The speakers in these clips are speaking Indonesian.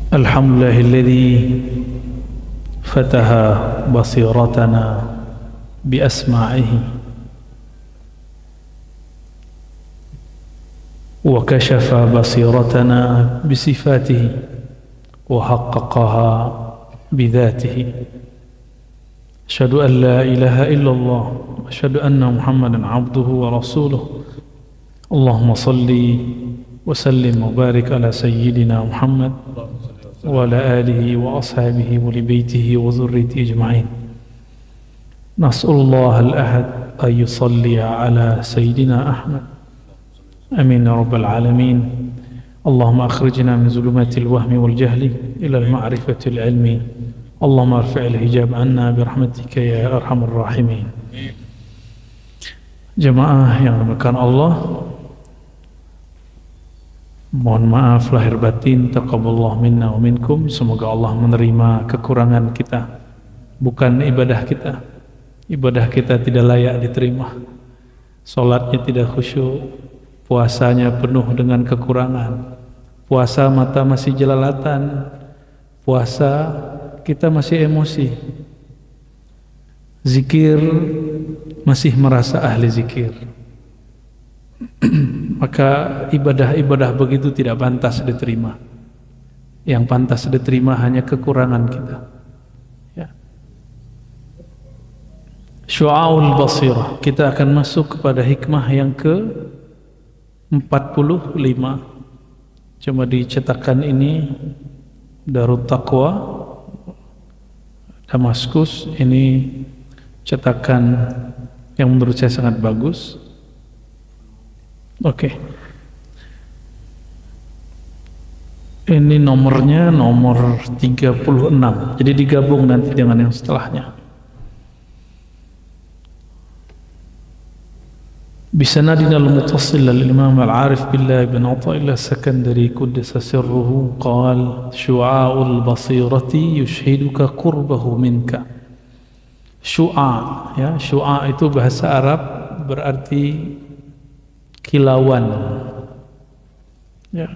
Alhamdulillah alladhi fataha basiratana bi asma'ihi wa kashafa basiratana bi sifatihi wa haqqaqaha bi dhatihi. Asyhadu an la ilaha illallah wa asyhadu anna Muhammadan abduhu wa rasuluh. Allahumma salli wa sallim wa barik ala sayyidina Muhammad wa ala alihi wa ashabihi wa li baitihi wa zurriyyatihi ajma'in. Nas'alullah al-ahad an yusalli ala sayyidina Ahmad. Amin ya rabbal alamin. Allahumma akhrijna min zulumatil wahmi wal jahli ila al-ma'rifatil ilmi. Allahumma arfi'il hijab anna birahmatika ya arhamar rahimin. Jemaah yang dimuliakan Allah, mohon maaf lahir batin, taqabbalallahu minna wa minkum. Semoga Allah menerima kekurangan kita, bukan ibadah kita. Ibadah kita tidak layak diterima, salatnya tidak khusyuk, puasanya penuh dengan kekurangan, puasa mata masih jelalatan, puasa kita masih emosi, zikir masih merasa ahli zikir. Maka ibadah-ibadah begitu tidak pantas diterima. Yang pantas diterima hanya kekurangan kita, ya. Syu'aul basirah. Kita akan masuk kepada hikmah yang ke-45. Cuma di cetakan ini Darut Taqwa Damaskus, ini cetakan yang menurut saya sangat bagus. Oke. Ini nomornya nomor 36. Jadi digabung nanti dengan yang setelahnya. Bisanadina al-muttasil lil-imam al-arif billah ibn Athaillah Sakandari Quddasa sirruhu qala syu'a'ul basirati yushhiduka qurbahu minka. Syu'a, ya, syu'a itu bahasa Arab berarti kilauan, ya.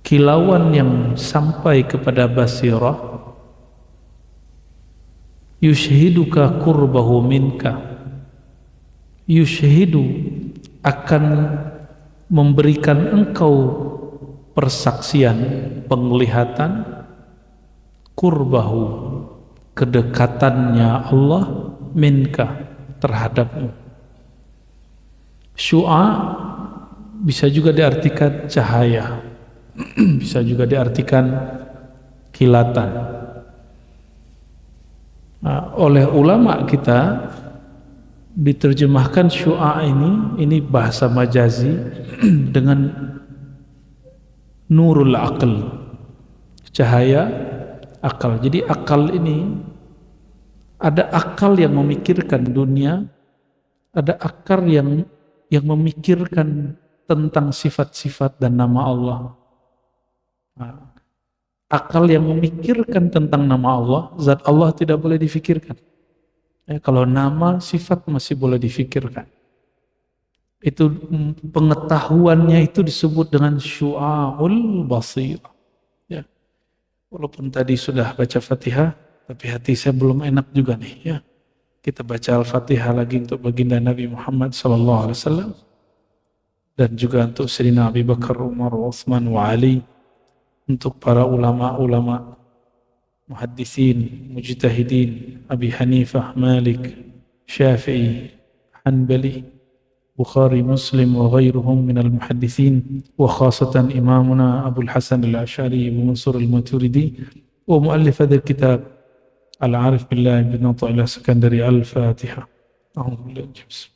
Kilauan yang sampai kepada basirah. Yushhiduka qurbahu minka. Yushhidu akan memberikan engkau persaksian, penglihatan, qurbahu, kedekatannya Allah, minka, terhadapmu. Syu'a bisa juga diartikan cahaya, bisa juga diartikan kilatan. Nah, oleh ulama kita diterjemahkan syu'a ini bahasa majazi dengan nurul aql, cahaya akal. Jadi akal ini ada akal yang memikirkan dunia, ada akal yang memikirkan tentang sifat-sifat dan nama Allah. Nah, akal yang memikirkan tentang nama Allah, zat Allah tidak boleh difikirkan. Kalau nama, sifat masih boleh difikirkan. Itu pengetahuannya itu disebut dengan syu'aul basir. Ya. Walaupun tadi sudah baca Fatihah, tapi hati saya belum enak juga nih, ya. Kita baca Al-Fatihah lagi untuk baginda Nabi Muhammad SAW, dan juga untuk Sayyidina Abu Bakar, Umar, Utsman, wa Ali, untuk para ulama-ulama muhaddisin, mujtahidin, Abi Hanifah, Malik, Syafi'i, Hanbali, Bukhari, Muslim, wa ghairuhum minal muhaddisin, wa khasatan imamuna Abul Hasan al-Ash'ari, Abu Mansur al-Maturidi, wa muallif hadha kitab Al-Arif billah ibn Athaillah Sakandari. Al-Fatiha. A'udzu billahi minasy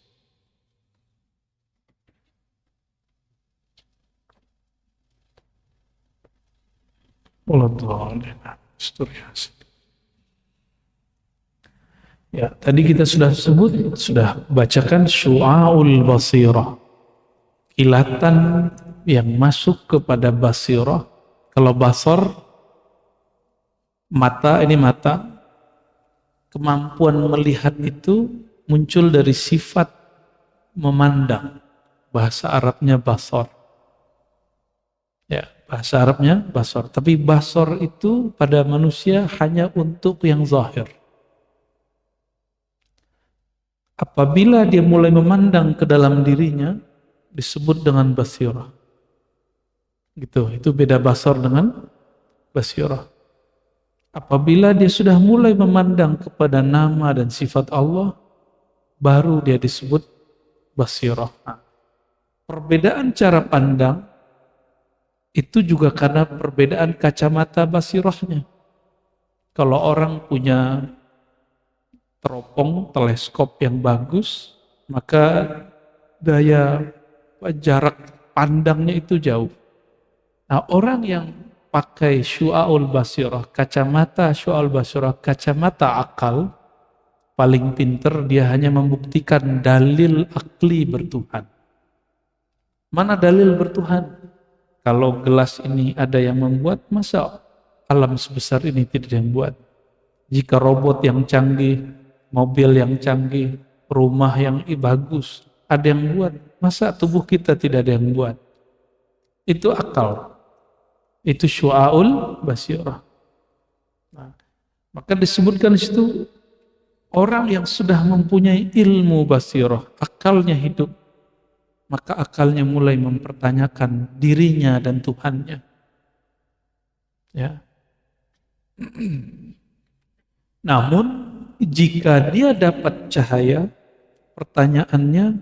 syaitanir rajim. Ya, tadi kita sudah bacakan syu'aul basirah, kilatan yang masuk kepada basirah. Kalau basar, mata, ini mata, kemampuan melihat itu muncul dari sifat memandang. Bahasa Arabnya basar. Ya, Bahasa Arabnya basor. Tapi basor itu pada manusia hanya untuk yang zahir. Apabila dia mulai memandang ke dalam dirinya, disebut dengan basirah. Gitu, itu beda basor dengan basirah. Apabila dia sudah mulai memandang kepada nama dan sifat Allah, baru dia disebut basirah. Nah, perbedaan cara pandang itu juga karena perbedaan kacamata basirahnya. Kalau orang punya teropong, teleskop yang bagus, maka daya jarak pandangnya itu jauh. Nah, orang yang pakai syu'aul basirah, kacamata syu'aul basirah, kacamata akal, paling pinter dia hanya membuktikan dalil akli bertuhan. Mana dalil bertuhan? Kalau gelas ini ada yang membuat, masa alam sebesar ini tidak ada yang buat? Jika robot yang canggih, mobil yang canggih, rumah yang bagus, ada yang buat, masa tubuh kita tidak ada yang buat? Itu akal. Itu syu'aul basirah. Nah, maka disebutkan di situ orang yang sudah mempunyai ilmu basirah, akalnya hidup, maka akalnya mulai mempertanyakan dirinya dan Tuhannya. Ya. Namun jika dia dapat cahaya, pertanyaannya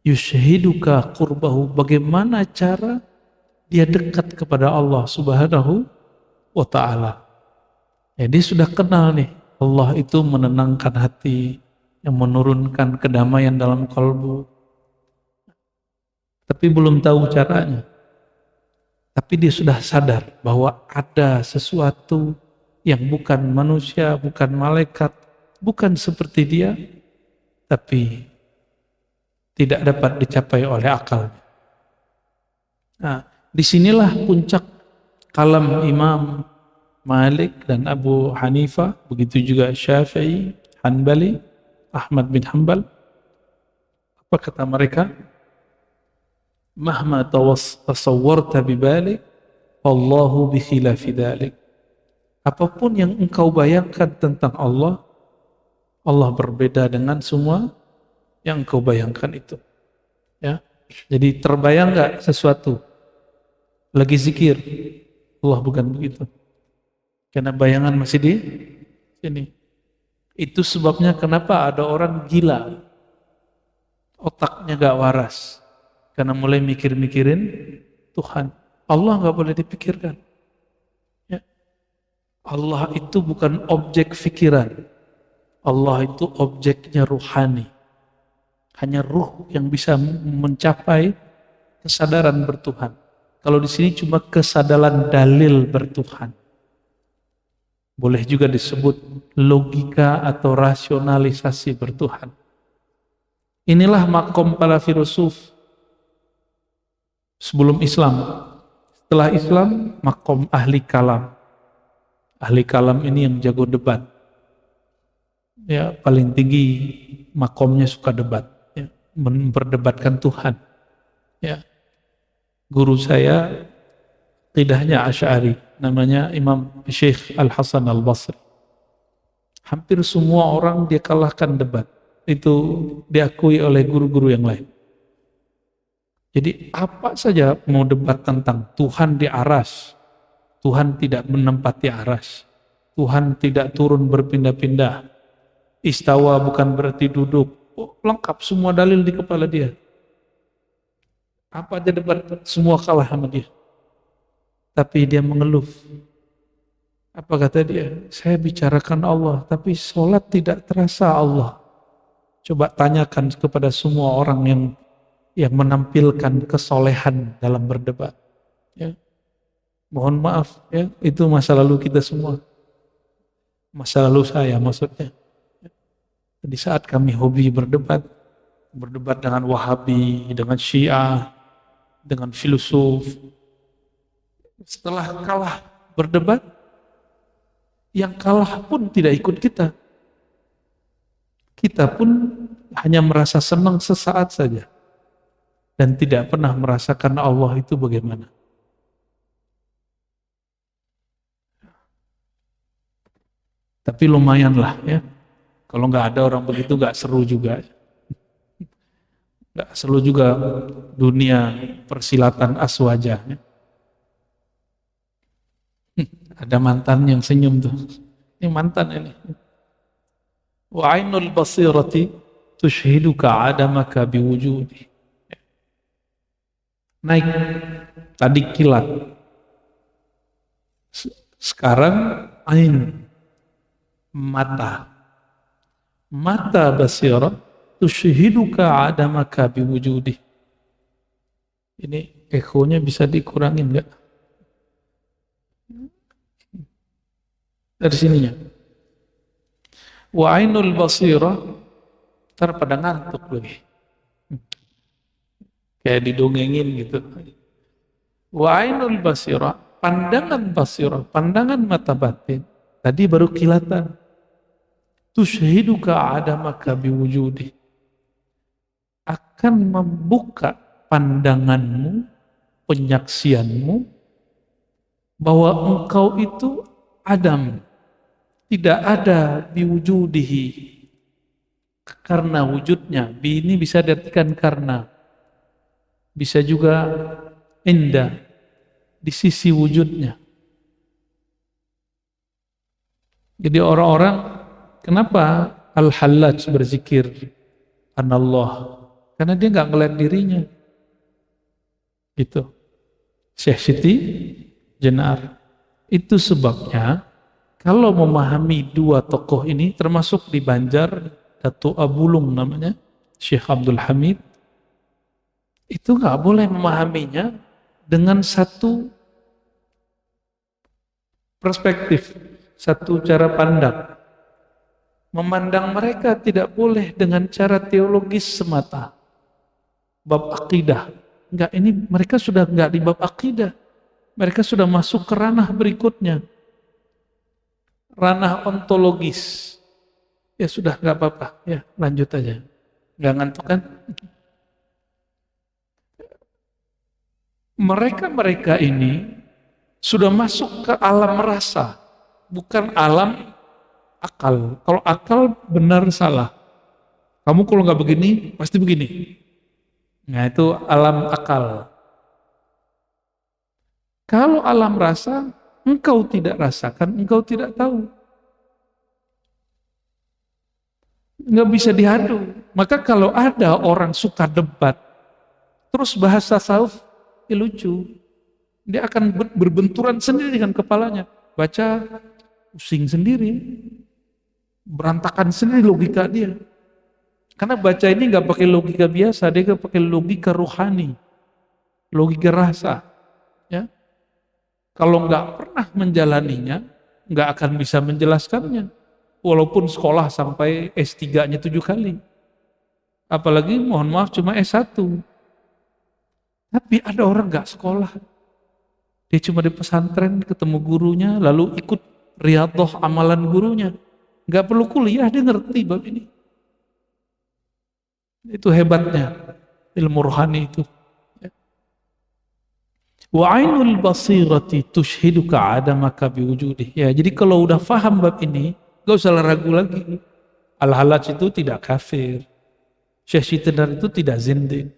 yushhiduka qurbahu, bagaimana cara dia dekat kepada Allah Subhanahu wa ta'ala. Ya, dia sudah kenal nih, Allah itu menenangkan hati, yang menurunkan kedamaian dalam kalbu. Tapi belum tahu caranya. Tapi dia sudah sadar bahwa ada sesuatu yang bukan manusia, bukan malaikat, bukan seperti dia, tapi tidak dapat dicapai oleh akalnya. Nah, disinilah puncak kalam Imam Malik dan Abu Hanifah, begitu juga Syafi'i, Hanbali, Ahmad bin Hanbal. Apa kata mereka? Mahma tasawwarta bibalik, Allahu bi khilafi dzalik. Apapun yang engkau bayangkan tentang Allah, Allah berbeda dengan semua yang engkau bayangkan itu. Ya. Jadi terbayang enggak sesuatu lagi zikir? Allah bukan begitu. Karena bayangan masih di sini. Itu sebabnya kenapa ada orang gila, otaknya gak waras, karena mulai mikir-mikirin Tuhan. Allah gak boleh dipikirkan. Ya. Allah itu bukan objek pikiran. Allah itu objeknya ruhani. Hanya ruh yang bisa mencapai kesadaran bertuhan. Kalau di sini cuma kesadaran dalil bertuhan. Boleh juga disebut logika atau rasionalisasi bertuhan. Inilah makom para filosof sebelum Islam. Setelah Islam, makom ahli kalam. Ahli kalam ini yang jago debat. Ya, paling tinggi makomnya suka debat, ya, memperdebatkan Tuhan. Ya. Guru saya qidahnya Asy'ari, namanya Imam Syekh Al-Hasan Al-Basri. Hampir semua orang dia kalahkan debat. Itu diakui oleh guru-guru yang lain. Jadi apa saja mau debat tentang Tuhan di aras, Tuhan tidak menempati aras, Tuhan tidak turun berpindah-pindah, istawa bukan berarti duduk, lengkap semua dalil di kepala dia. Apa aja debat, semua kalah sama dia. Tapi dia mengeluh. Apa kata dia? Saya bicarakan Allah, tapi sholat tidak terasa Allah. Coba tanyakan kepada semua orang yang menampilkan kesolehan dalam berdebat. Ya. Mohon maaf, ya, itu masa lalu kita semua. Masa lalu saya maksudnya. Di saat kami hobi berdebat dengan Wahabi, dengan Syiah, dengan filosof. Setelah kalah berdebat, yang kalah pun tidak ikut kita. Kita pun hanya merasa senang sesaat saja. Dan tidak pernah merasakan Allah itu bagaimana. Tapi lumayan lah ya. Kalau nggak ada orang begitu nggak seru juga. Nggak seru juga dunia persilatan aswaja. Ya. Ada mantan yang senyum tuh. Ini mantan ini. Wa ainul basirati tushhiduka adamaka biwujudi. Naik tadi kilat. Sekarang ain, mata. Mata basira tushhiduka adamaka biwujudi. Ini ekonya bisa dikurangin enggak? Dari sininya. Wa ainul basira, ntar pada ngantuk lagi. Kayak didongengin gitu. Wa ainul basira, pandangan basira, pandangan mata batin. Tadi baru kilatan. Tushhiduka adamaka biwujudi. Akan membuka pandanganmu, penyaksianmu, bahwa engkau itu adam, tidak ada biwujudihi, karena wujudnya. Bi ini bisa diartikan karena, bisa juga indah, di sisi wujudnya. Jadi orang-orang, kenapa Al-Hallaj berzikir Anallah? Karena dia nggak ngeliat dirinya. Gitu. Syekh Siti Jenar. Itu sebabnya kalau memahami dua tokoh ini, termasuk di Banjar, Datuk Abulung namanya, Syekh Abdul Hamid, itu nggak boleh memahaminya dengan satu perspektif, satu cara pandang. Memandang mereka tidak boleh dengan cara teologis semata. Bab akidah. Enggak, ini mereka sudah enggak di bab akidah. Mereka sudah masuk ke ranah berikutnya. Ranah ontologis. Ya sudah, enggak apa-apa. Ya, lanjut aja. Enggak ngantuk kan? Mereka-mereka ini sudah masuk ke alam rasa. Bukan alam akal. Kalau akal benar salah. Kamu kalau nggak begini, pasti begini. Nah itu alam akal. Kalau alam rasa, engkau tidak rasakan, engkau tidak tahu. Nggak bisa diadu. Maka kalau ada orang suka debat, terus bahasa tasawuf, ya lucu. Dia akan berbenturan sendiri dengan kepalanya. Baca, pusing sendiri. Berantakan sendiri logika dia. Karena baca ini nggak pakai logika biasa, dia pakai logika rohani, logika rasa. Ya, kalau nggak pernah menjalaninya, nggak akan bisa menjelaskannya. Walaupun sekolah sampai S3-nya 7 kali, apalagi mohon maaf cuma S1. Tapi ada orang nggak sekolah, dia cuma di pesantren ketemu gurunya, lalu ikut riyadhah amalan gurunya, nggak perlu kuliah, dia ngerti bab ini. Itu hebatnya ilmu rohani itu. Wa ainul basirati tushhiduka adamaka biwujudih. Ya, jadi kalau udah paham bab ini, gak usah ragu lagi. Al-Hallaj itu tidak kafir. Syekh Siti Jenar itu tidak zindik.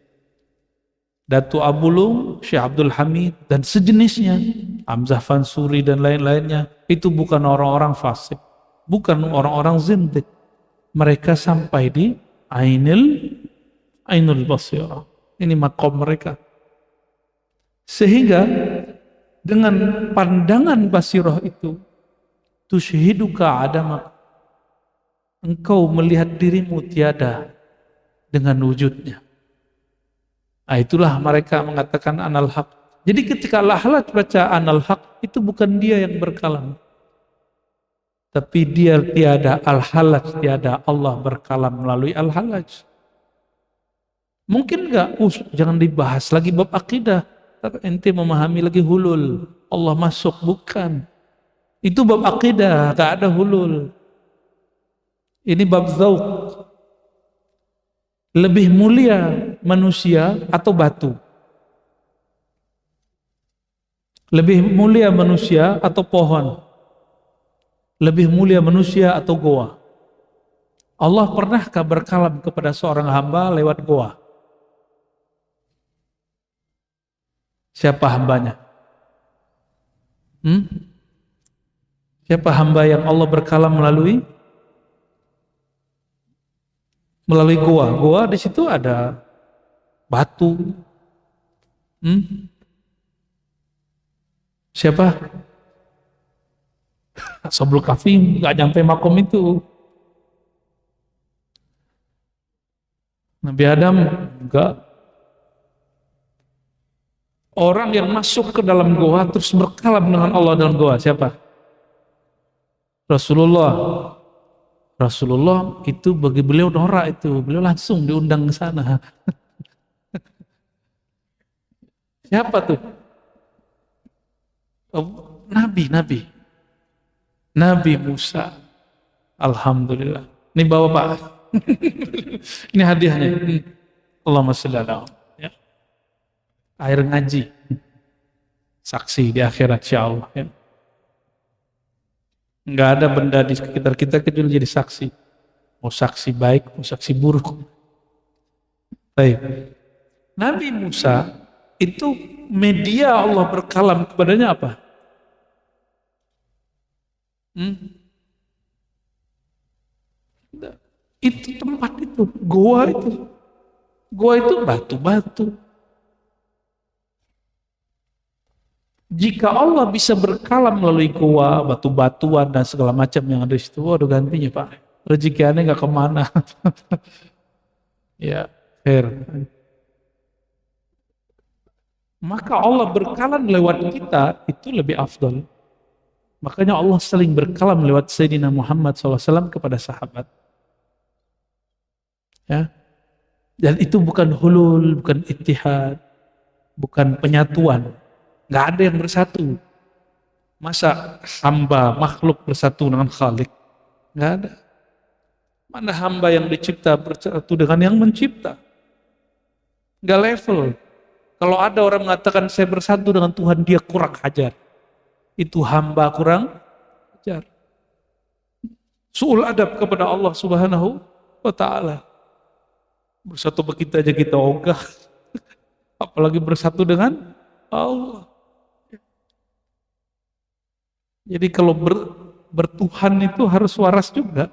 Datuk Abulung, Syekh Abdul Hamid dan sejenisnya, Hamzah Fansuri dan lain-lainnya, itu bukan orang-orang fasik, bukan orang-orang zindik. Mereka sampai di Ainul Basirah. Ini makom mereka. Sehingga dengan pandangan basirah itu, tushhiduka adamak, engkau melihat dirimu tiada dengan wujudnya. Nah, itulah mereka mengatakan anal haq. Jadi ketika Al-Hallaj baca anal haq, itu bukan dia yang berkalam. Tapi dia tiada, Al-Hallaj tiada, Allah berkalam melalui Al-Hallaj. Mungkin enggak, jangan dibahas lagi bab akidah. Ente memahami lagi hulul, Allah masuk, bukan. Itu bab akidah, enggak ada hulul. Ini bab dzauq. Lebih mulia manusia atau batu? Lebih mulia manusia atau pohon? Lebih mulia manusia atau goa? Allah pernahkah berkalam kepada seorang hamba lewat goa? Siapa hambanya? Siapa hamba yang Allah berkalam melalui goa? Goa di situ ada batu. Siapa? Ashabul Kahfi nggak nyampe makom itu. Nabi Adam enggak. Orang yang masuk ke dalam goa terus berkalam dengan Allah dalam goa, siapa? Rasulullah. Rasulullah itu bagi beliau norak itu, beliau langsung diundang ke sana. Siapa tuh? Nabi Musa. Alhamdulillah. Ini bawa Pak. Ini hadiahnya. Allahumma shalli ala ya. Air ngaji. Saksi di akhirat insyaallah ya. Enggak ada benda di sekitar kita kecuali jadi saksi. Mau saksi baik, mau saksi buruk. Baik. Nabi Musa itu media Allah berkalam kepadanya apa? Itu tempat itu, goa itu. Goa itu batu-batu. Jika Allah bisa berkalam melalui goa, batu-batuan dan segala macam yang ada di situ, waduh gantinya Pak. Rezeki aneh nggak kemana. Ya, fair. Maka Allah berkalam lewat kita itu lebih afdal. Makanya Allah sering berkalam lewat Sayyidina Muhammad SAW kepada sahabat. Ya, dan itu bukan hulul, bukan ittihad, bukan penyatuan. Nggak ada yang bersatu. Masa hamba makhluk bersatu dengan Khalik? Nggak ada. Mana hamba yang dicipta bersatu dengan yang mencipta? Nggak level. Kalau ada orang mengatakan saya bersatu dengan Tuhan, dia kurang ajar. Itu hamba kurang ajar. Su'ul adab kepada Allah Subhanahu wa ta'ala. Bersatu begitu aja kita ogah. Apalagi bersatu dengan Allah. Jadi kalau bertuhan itu harus waras juga.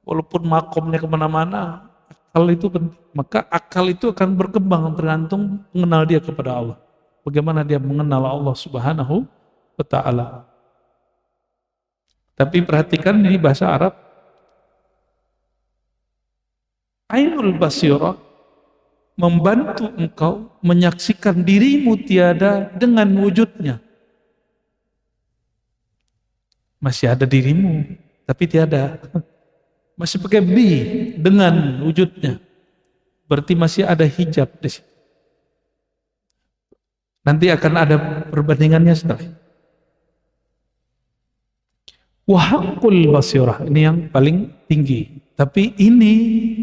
Walaupun makomnya kemana-mana, akal itu penting. Maka akal itu akan berkembang tergantung mengenal dia kepada Allah. Bagaimana dia mengenal Allah Subhanahu wa ta'ala. Tapi perhatikan ini bahasa Arab. Ainul basirah membantu engkau menyaksikan dirimu tiada dengan wujudnya. Masih ada dirimu, tapi tiada. Masih pakai bi dengan wujudnya. Berarti masih ada hijab di situ. Nanti akan ada perbandingannya setelah. Wahaqqul basirah, ini yang paling tinggi. Tapi ini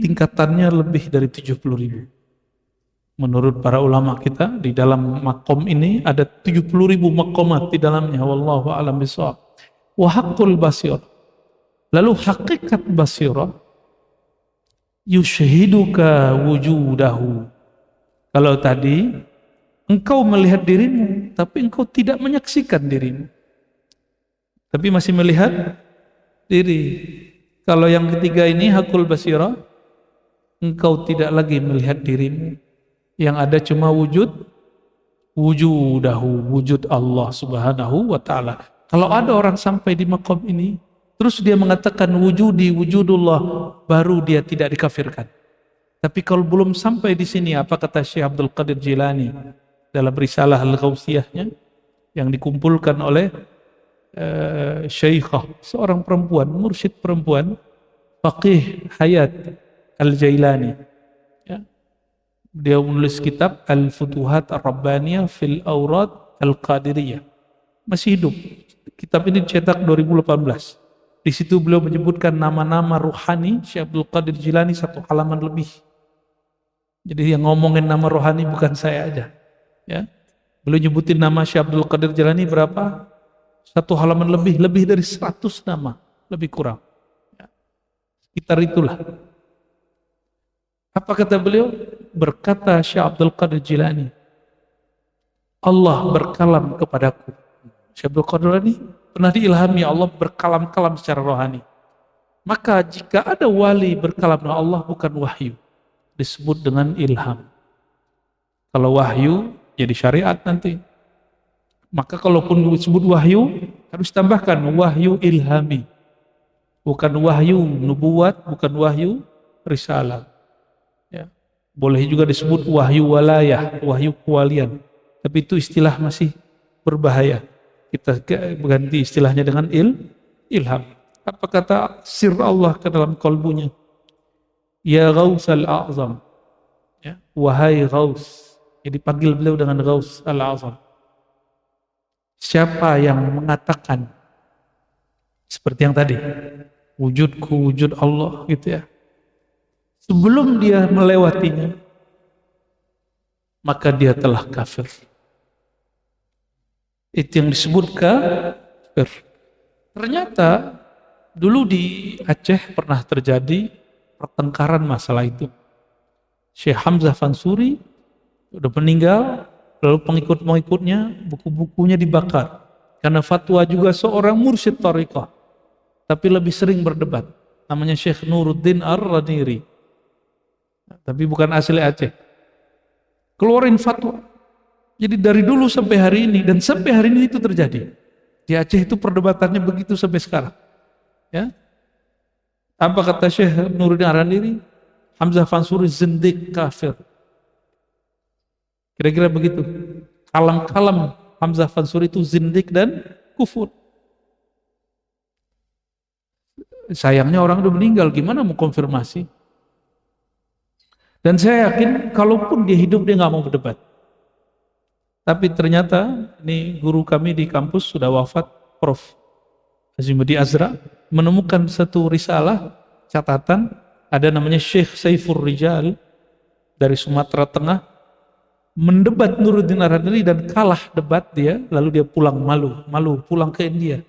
tingkatannya lebih dari 70.000. Menurut para ulama kita, di dalam makom ini ada 70.000 makomat di dalamnya. Wallahu a'lam bishawab. Wahaqqul basirah. Lalu hakikat basirah, yushhiduka wujudahu. Kalau tadi, engkau melihat dirimu, tapi engkau tidak menyaksikan dirimu. Tapi masih melihat diri. Kalau yang ketiga ini hakul basirah, engkau tidak lagi melihat dirimu. Yang ada cuma wujudahu, wujud Allah Subhanahu wa ta'ala. Kalau ada orang sampai di maqam ini, terus dia mengatakan wujudullah, baru dia tidak dikafirkan. Tapi kalau belum sampai di sini, apa kata Syekh Abdul Qadir Jilani dalam risalah Al-Ghausiyahnya yang dikumpulkan oleh Syekhah, seorang perempuan, mursyid perempuan, faqih Hayat Al-Jailani. Ya. Dia menulis kitab Al-Futuhat Ar-Rabbaniyah fil Awrad Al-Qadiriyah. Masih hidup. Kitab ini dicetak 2018. Di situ beliau menyebutkan nama-nama ruhani Syekh Abdul Qadir Jilani 1 halaman lebih. Jadi yang ngomongin nama rohani bukan saya aja. Ya. Beliau nyebutin nama Syekh Abdul Qadir Jilani berapa? Satu halaman lebih dari 100 nama, lebih kurang. Ya, sekitar itulah. Apa kata beliau? Berkata Syekh Abdul Qadir Jilani, Allah berkalam kepadaku. Syekh Abdul Qadir ini pernah diilhami Allah berkalam-kalam secara rohani. Maka jika ada wali berkalam dengan Allah bukan wahyu, disebut dengan ilham. Kalau wahyu jadi syariat nanti. Maka kalaupun disebut wahyu harus tambahkan wahyu ilhami. Bukan wahyu nubuat, bukan wahyu risalah. Ya. Boleh juga disebut wahyu walayah, wahyu kewalian. Tapi itu istilah masih berbahaya. Kita ganti istilahnya dengan ilham. Apa kata sir Allah ke dalam kalbunya? Ya Ghaus al-A'zam. Ya, wahai Ghaus. Jadi panggil beliau dengan Ghaus al-A'zam. Siapa yang mengatakan seperti yang tadi, wujudku wujud Allah gitu ya. Sebelum dia melewatinya, maka dia telah kafir. Itu yang disebut kafir. Ternyata dulu di Aceh pernah terjadi pertengkaran masalah itu. Syekh Hamzah Fansuri udah meninggal, lalu pengikut-pengikutnya buku-bukunya dibakar. Karena fatwa juga seorang mursyid thariqah, tapi lebih sering berdebat. Namanya Syekh Nuruddin Ar-Raniri. Tapi bukan asli Aceh. Keluarin fatwa. Jadi dari dulu sampai hari ini, dan sampai hari ini itu terjadi. Di Aceh itu perdebatannya begitu sampai sekarang. Ya. Apa kata Syekh Nuruddin Ar-Raniri? Hamzah Fansuri zindik kafir. Kira-kira begitu. Kalam-kalam Hamzah Fansuri itu zindik dan kufur. Sayangnya orang udah meninggal, gimana mau konfirmasi? Dan saya yakin kalaupun dia hidup dia nggak mau berdebat. Tapi ternyata ini guru kami di kampus sudah wafat, Prof. Azimudi Azra, menemukan satu risalah catatan, ada namanya Syekh Saifur Rijal dari Sumatera Tengah, mendebat Nuruddin Ar-Raniri dan kalah debat dia, lalu dia pulang malu pulang ke India,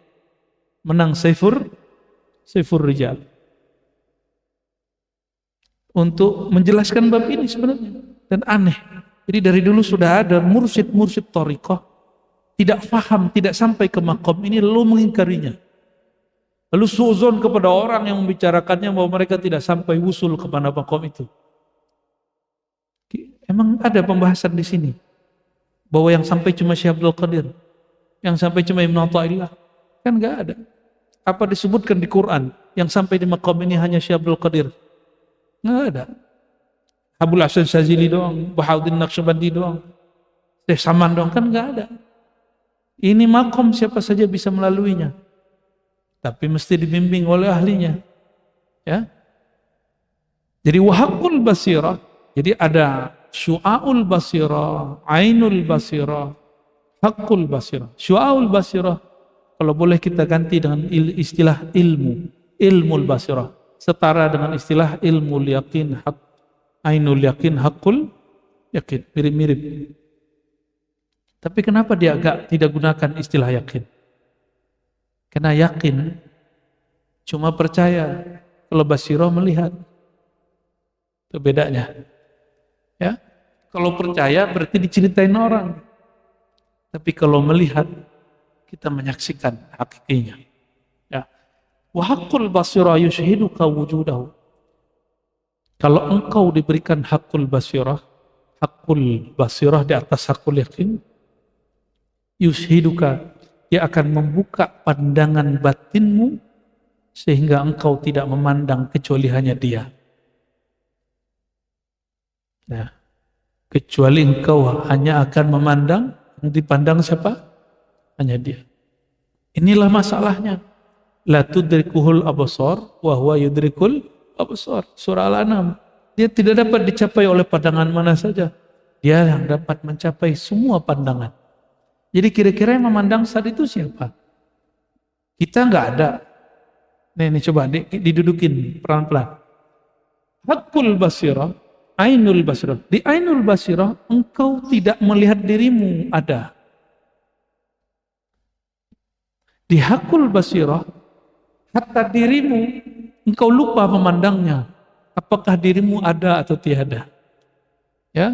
menang Saifur Rijal untuk menjelaskan bab ini sebenarnya. Dan aneh, jadi dari dulu sudah ada mursyid thariqah tidak faham, tidak sampai ke makom ini lalu mengingkarinya, lalu suuzon kepada orang yang membicarakannya bahwa mereka tidak sampai wusul kepada makom itu. Emang ada pembahasan di sini bahwa yang sampai cuma Syekh Abdul Qadir, yang sampai cuma Ibnu Athaillah? Kan enggak ada. Apa disebutkan di Quran yang sampai di makom ini hanya Syekh Abdul Qadir? Enggak ada. Abul Hasan Syazili doang, Bahauddin Naqsyabandi doang, Syekh Saman doang, kan enggak ada. Ini makom siapa saja bisa melaluinya, tapi mesti dibimbing oleh ahlinya. Ya. Jadi wahaqul basirah. Jadi ada syu'aul basirah, ainul basirah, haqqul basirah. Syu'aul basirah kalau boleh kita ganti dengan istilah ilmul basirah, setara dengan istilah ilmul yakin, ainul yakin, haqqul yakin, mirip-mirip. Tapi kenapa dia agak tidak gunakan istilah yakin? Karena yakin cuma percaya, kalau basirah melihat. Itu bedanya. Ya, kalau percaya berarti diceritain orang. Tapi kalau melihat, kita menyaksikan hakikinya. Ya. Wa haqqul basirah yushhiduka wujudahu. Kalau engkau diberikan haqqul basirah di atas haqqul yakin, yushhiduka, dia akan membuka pandangan batinmu sehingga engkau tidak memandang kecuali hanya dia. Nah, kecuali engkau hanya akan memandang, yang dipandang siapa? Hanya dia. Inilah masalahnya. La tudrikuhul absar wa huwa yudrikul absar. Surah Al-An'am. Dia tidak dapat dicapai oleh pandangan mana saja. Dia yang dapat mencapai semua pandangan. Jadi kira-kira yang memandang saat itu siapa? Kita nggak ada. Nih coba didudukin pelan-pelan. Haqqul basirah, ainul basirah. Di ainul basirah engkau tidak melihat dirimu ada. Di hakul basirah, hatta dirimu, engkau lupa memandangnya. Apakah dirimu ada atau tiada? Ya,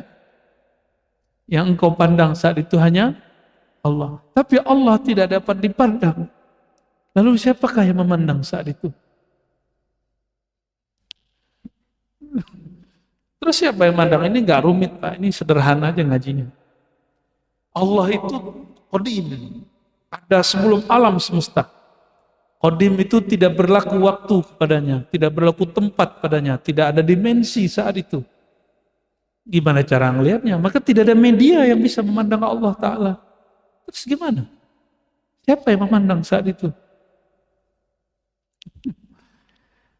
yang engkau pandang saat itu hanya Allah. Tapi Allah tidak dapat dipandang. Lalu siapakah yang memandang saat itu? Terus siapa yang memandang? Ini nggak rumit Pak, ini sederhana aja ngajinya. Allah itu qadim, ada sebelum alam semesta. Qadim itu tidak berlaku waktu padanya, tidak berlaku tempat padanya, tidak ada dimensi saat itu. Gimana cara ngelihatnya? Maka tidak ada media yang bisa memandang Allah Ta'ala. Terus gimana? Siapa yang memandang saat itu?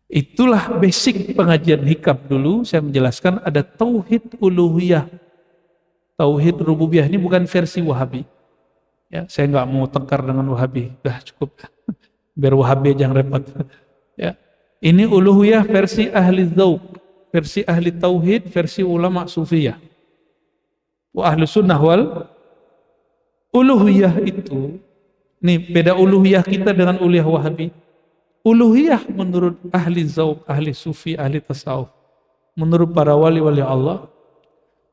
Itulah basic pengajian hikam dulu. Saya menjelaskan ada tauhid uluhiyah. Tauhid rububiyah ini bukan versi Wahabi. Ya, saya nggak mau tengkar dengan Wahabi. Udah cukup. Biar Wahabi jangan repot. Ya. Ini uluhiyah versi ahli dzauq, versi ahli tauhid, versi ulama sufiyah. Wa ahli sunnah wal uluhiyah itu. Nih beda uluhiyah kita dengan uluhiyah Wahabi. Uluhiyah menurut ahli dzauq, ahli sufi, ahli tasawuf. Menurut para wali-wali Allah,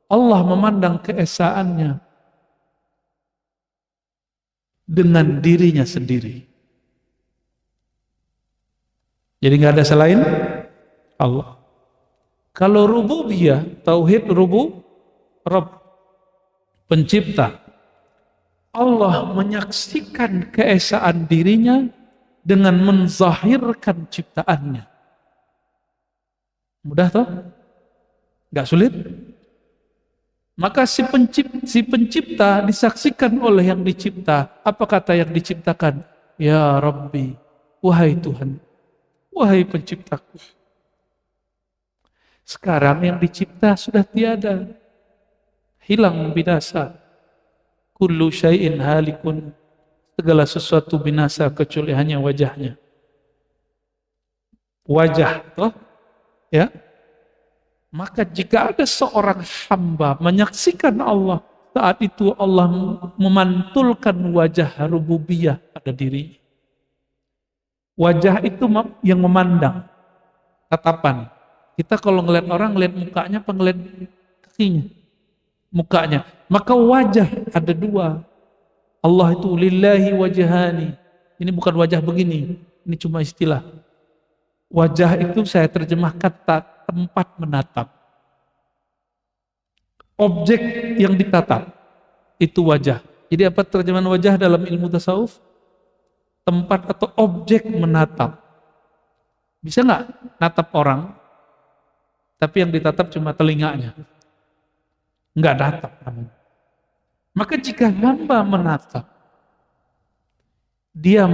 Allah memandang keesaannya dengan dirinya sendiri. Jadi nggak ada selain Allah. Kalau rububiyah, tauhid Rabb, pencipta, Allah menyaksikan keesaan dirinya dengan menzahirkan ciptaannya. Mudah toh? Nggak sulit? Maka si pencipta disaksikan oleh yang dicipta. Apa kata yang diciptakan? Ya Rabbi, wahai Tuhan, wahai penciptaku. Sekarang yang dicipta sudah tiada, hilang, binasa. Kullu syai'in halikun, segala sesuatu binasa kecuali hanya wajahnya. Wajah, toh? Ya. Maka jika ada seorang hamba menyaksikan Allah, saat itu Allah memantulkan wajah rububiyah pada diri. Wajah itu yang memandang, tatapan. Kita kalau ngeliat orang, ngeliat mukanya apa ngeliat kakinya? Mukanya. Maka wajah ada dua. Allah itu lillahi wajhani. Ini bukan wajah begini, ini cuma istilah. Wajah itu saya terjemahkan tempat menatap. Objek yang ditatap, itu wajah. Jadi apa terjemahan wajah dalam ilmu tasawuf? Tempat atau objek menatap. Bisa nggak natap orang, tapi yang ditatap cuma telinganya? Nggak natap namanya. Maka jika hamba menatap, dia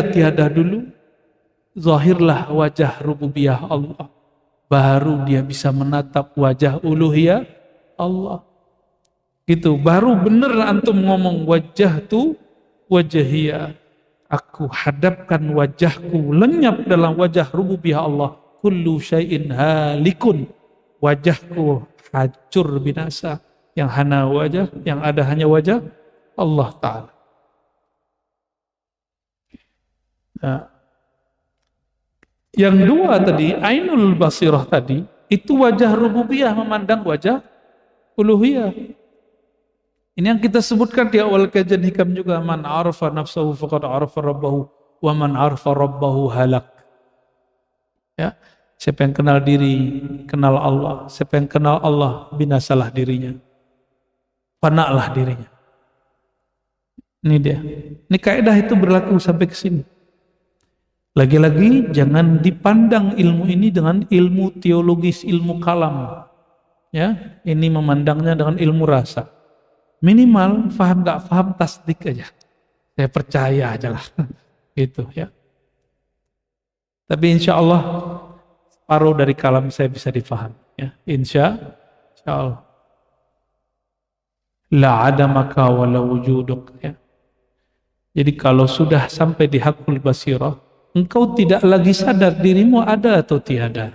tiada dulu, zahirlah wajah rububiyah Allah. Baru dia bisa menatap wajah uluhiyah Allah. Gitu, baru benar antum ngomong wajah tu wajahiyah. Aku hadapkan wajahku lenyap dalam wajah rububiyah Allah. Kullu syai'in halikun. Wajahku hancur binasa. Yang hana wajah, yang ada hanya wajah Allah Ta'ala. Nah, yang dua tadi, ainul basirah tadi, itu wajah rububiyah memandang wajah uluhiyah. Ini yang kita sebutkan di awal kajian hikam juga, man arafa nafsahu faqad arafa rabbahu wa man arafa rabbahu halak. Ya, siapa yang kenal diri, kenal Allah. Siapa yang kenal Allah, binasalah dirinya. Panaklah dirinya. Ini dia. Ini kaidah itu berlaku sampai ke sini. Lagi-lagi jangan dipandang ilmu ini dengan ilmu teologis, ilmu kalam. Ya, ini memandangnya dengan ilmu rasa. Minimal paham nggak paham tasdik aja. Saya percaya aja lah. Gitu ya. Tapi insya Allah separuh dari kalam saya bisa difahami. Ya, insya Allah. La adamaka wa la wujuduk. Ya. Jadi kalau sudah sampai di hakul basirah, engkau tidak lagi sadar dirimu ada atau tiada.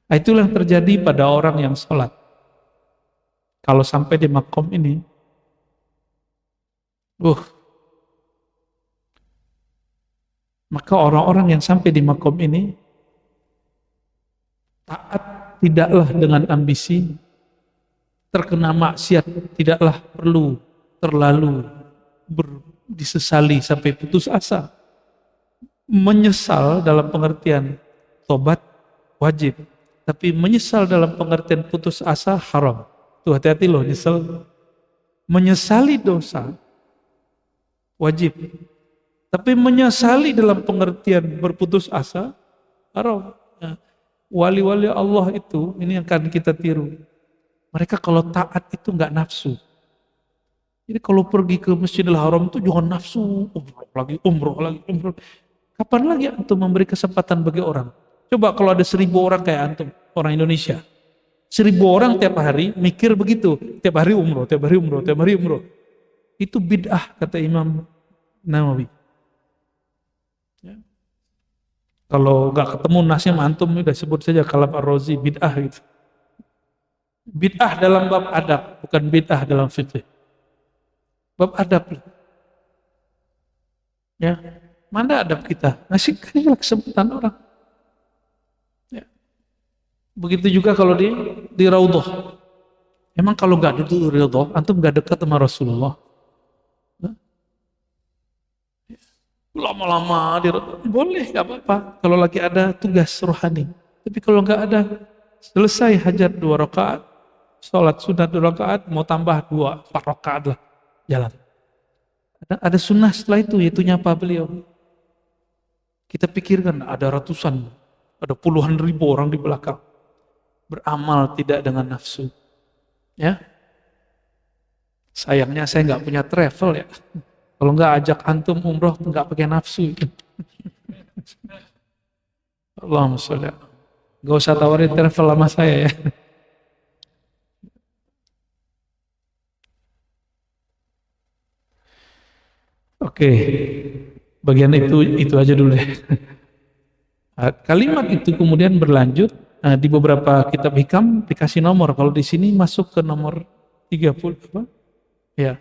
Itulah yang terjadi pada orang yang sholat. Kalau sampai di makom ini, Uh, maka orang-orang yang sampai di makom ini taat tidaklah dengan ambisi, terkena maksiat tidaklah perlu terlalu disesali sampai putus asa. Menyesal dalam pengertian tobat wajib, tapi menyesal dalam pengertian putus asa haram. Tuh hati-hati loh, nyesal. Menyesali dosa wajib, tapi menyesali dalam pengertian berputus asa haram. Nah, wali-wali Allah itu ini yang akan kita tiru. Mereka kalau taat itu nggak nafsu. Jadi kalau pergi ke Masjidil Haram itu jangan nafsu, umroh lagi. Kapan lagi antum memberi kesempatan bagi orang? Coba kalau ada 1.000 orang kayak antum, orang Indonesia. 1.000 orang tiap hari mikir begitu, tiap hari umroh. Itu bid'ah kata Imam Nawawi. Ya. Kalau nggak ketemu nasnya antum udah sebut saja Kalam Ar-Razi bid'ah gitu. Bid'ah dalam bab adab, bukan bid'ah dalam fikih. Bab adab. Ya, mana adab kita? Ngasih kesempatan orang. Ya. Begitu juga kalau di Raudhah. Emang kalau nggak duduk di Raudhah, antum nggak dekat sama Rasulullah. Lama-lama di Raudhah boleh, nggak apa-apa. Kalau lagi ada tugas rohani. Tapi kalau nggak ada, selesai hajat 2 rakaat, sholat sunat 2 rakaat, mau tambah 4 rakaat lah, jalan. Ada sunnah setelah itu, yaitu nyapa beliau. Kita pikirkan ada ratusan, ada puluhan ribu orang di belakang. Beramal tidak dengan nafsu. Ya, sayangnya saya nggak punya travel ya. Kalau nggak ajak antum umroh nggak pakai nafsu. Allahumma sholli. Gak usah tawarin travel sama saya ya. Oke, bagian itu aja dulu ya. Kalimat itu kemudian berlanjut di beberapa kitab hikam dikasih nomor. Kalau di sini masuk ke nomor 30 apa? Ya.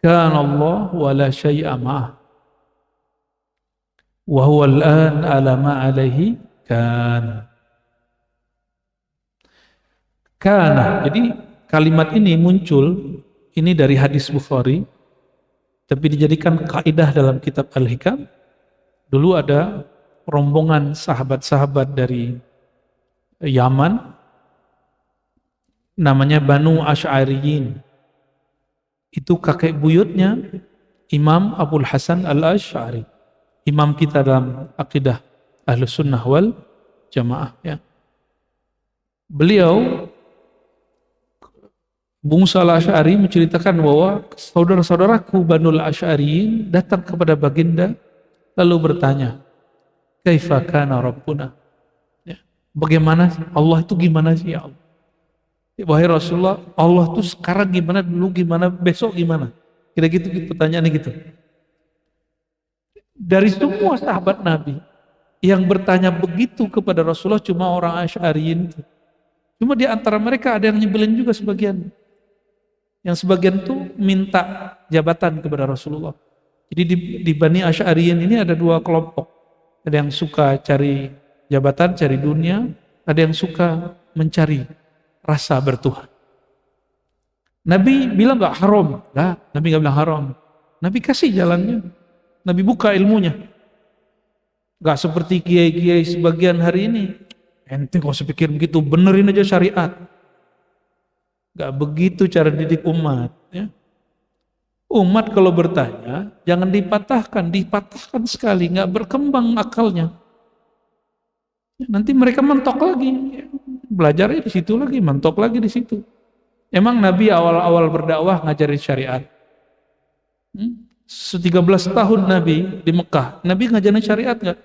Kana Allah wa la syai'a ma'ah. Wa huwa al-an ala ma alaihi kan. Kana. Jadi kalimat ini muncul ini dari hadis Bukhari, tapi dijadikan kaidah dalam kitab Al-Hikam. Dulu ada rombongan sahabat-sahabat dari Yaman, namanya Banu Asy'ariyin. Itu kakek buyutnya Imam Abul Hasan Al-Asy'ari, imam kita dalam akidah Ahlus Sunnah wal Jamaah. Ya. Beliau Bung Al-Asy'ari menceritakan bahwa saudara-saudaraku Banu Asy'ariyin datang kepada baginda lalu bertanya, kaifa kana rabbuna? Ya. Bagaimana Allah itu gimana sih ya Allah? Wahai Rasulullah, Allah tuh sekarang gimana, dulu gimana, besok gimana? Kira-gitu pertanyaannya gitu. Dari semua sahabat Nabi yang bertanya begitu kepada Rasulullah cuma orang Asy'ariyin. Cuma di antara mereka ada yang nyebelin juga sebagian. Yang sebagian tuh minta jabatan kepada Rasulullah. Jadi di Bani Asy'ariyin ini ada 2 kelompok. Ada yang suka cari jabatan, cari dunia, ada yang suka mencari rasa bertuhan. Nabi bilang gak haram. Nah, Nabi gak bilang haram. Nabi kasih jalannya. Nabi buka ilmunya. Gak seperti kiai-kiai sebagian hari ini. Ente kok sepikir begitu, benerin aja syariat. Gak begitu cara didik umat. Ya. Umat kalau bertanya, jangan dipatahkan sekali, gak berkembang akalnya. Nanti mereka mentok lagi, belajarnya di situ lagi, mentok lagi di situ. Emang Nabi awal-awal berdakwah ngajarin syariat. 13 tahun Nabi di Mekah, Nabi ngajarin syariat nggak?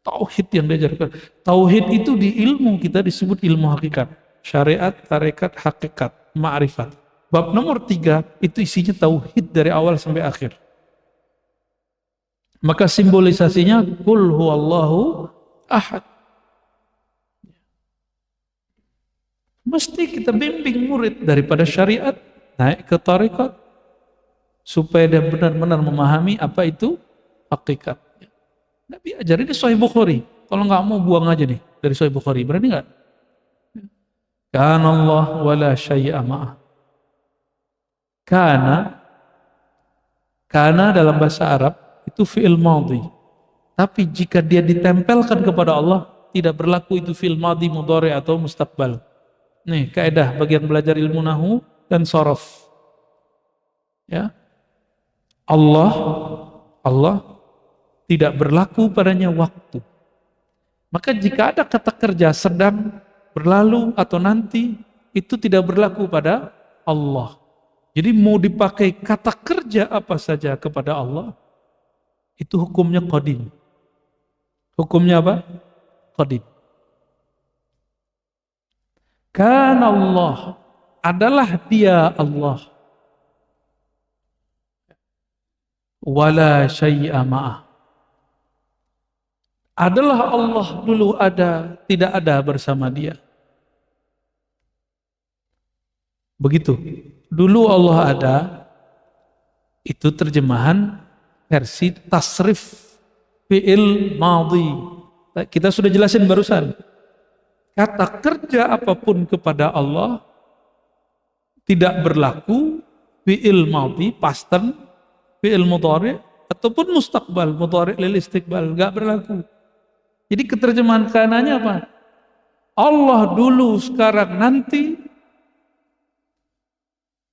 Tauhid yang diajarkan. Tauhid itu di ilmu kita disebut ilmu hakikat. Syariat, tarekat, hakikat, ma'rifat. Bab nomor 3 itu isinya tauhid dari awal sampai akhir. Maka simbolisasinya qul huwallahu ahad. Mesti kita bimbing murid daripada syariat naik ke tarekat, supaya dia benar-benar memahami apa itu hakikat. Nabi ajarin di Sahih Bukhari. Kalau nggak mau buang aja nih dari Sahih Bukhari. Berani nggak? Kana Allah wala syai'a ma'ah. Kana, kana dalam bahasa Arab itu fi'il madhi. Tapi jika dia ditempelkan kepada Allah, tidak berlaku itu fi'il madhi, mudhari atau mustaqbal. Nih kaidah bagi yang belajar ilmu nahwu dan shorof. Ya, Allah tidak berlaku padanya waktu. Maka jika ada kata kerja sedang, berlalu atau nanti, itu tidak berlaku pada Allah. Jadi mau dipakai kata kerja apa saja kepada Allah, itu hukumnya qadim. Hukumnya apa? Qadim. Kana Allah, adalah dia Allah. Wala syai'a ma'ah. Adalah Allah dulu ada, tidak ada bersama dia. Begitu. Dulu Allah ada, itu terjemahan versi tasrif fi'il madhi. Kita sudah jelasin barusan. Kata kerja apapun kepada Allah tidak berlaku fi'il madhi, past tense, fi'il mudhari ataupun mustaqbal, mudhari lil istiqbal, enggak berlaku. Jadi keterjemahan kananya apa? Allah dulu, sekarang, nanti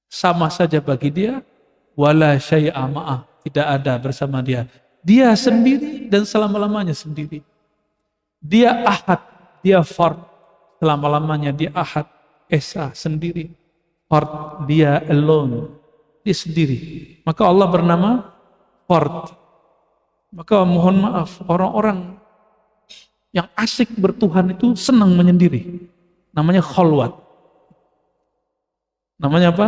sama saja bagi dia. Wala syai'a ma'ah, tidak ada bersama dia. Dia sendiri dan selama-lamanya sendiri. Dia ahad, dia fard, selama-lamanya dia ahad, esa, sendiri. Fard, dia alone, dia sendiri. Maka Allah bernama fard. Maka mohon maaf, orang-orang yang asik bertuhan itu senang menyendiri. Namanya khalwat. Namanya apa?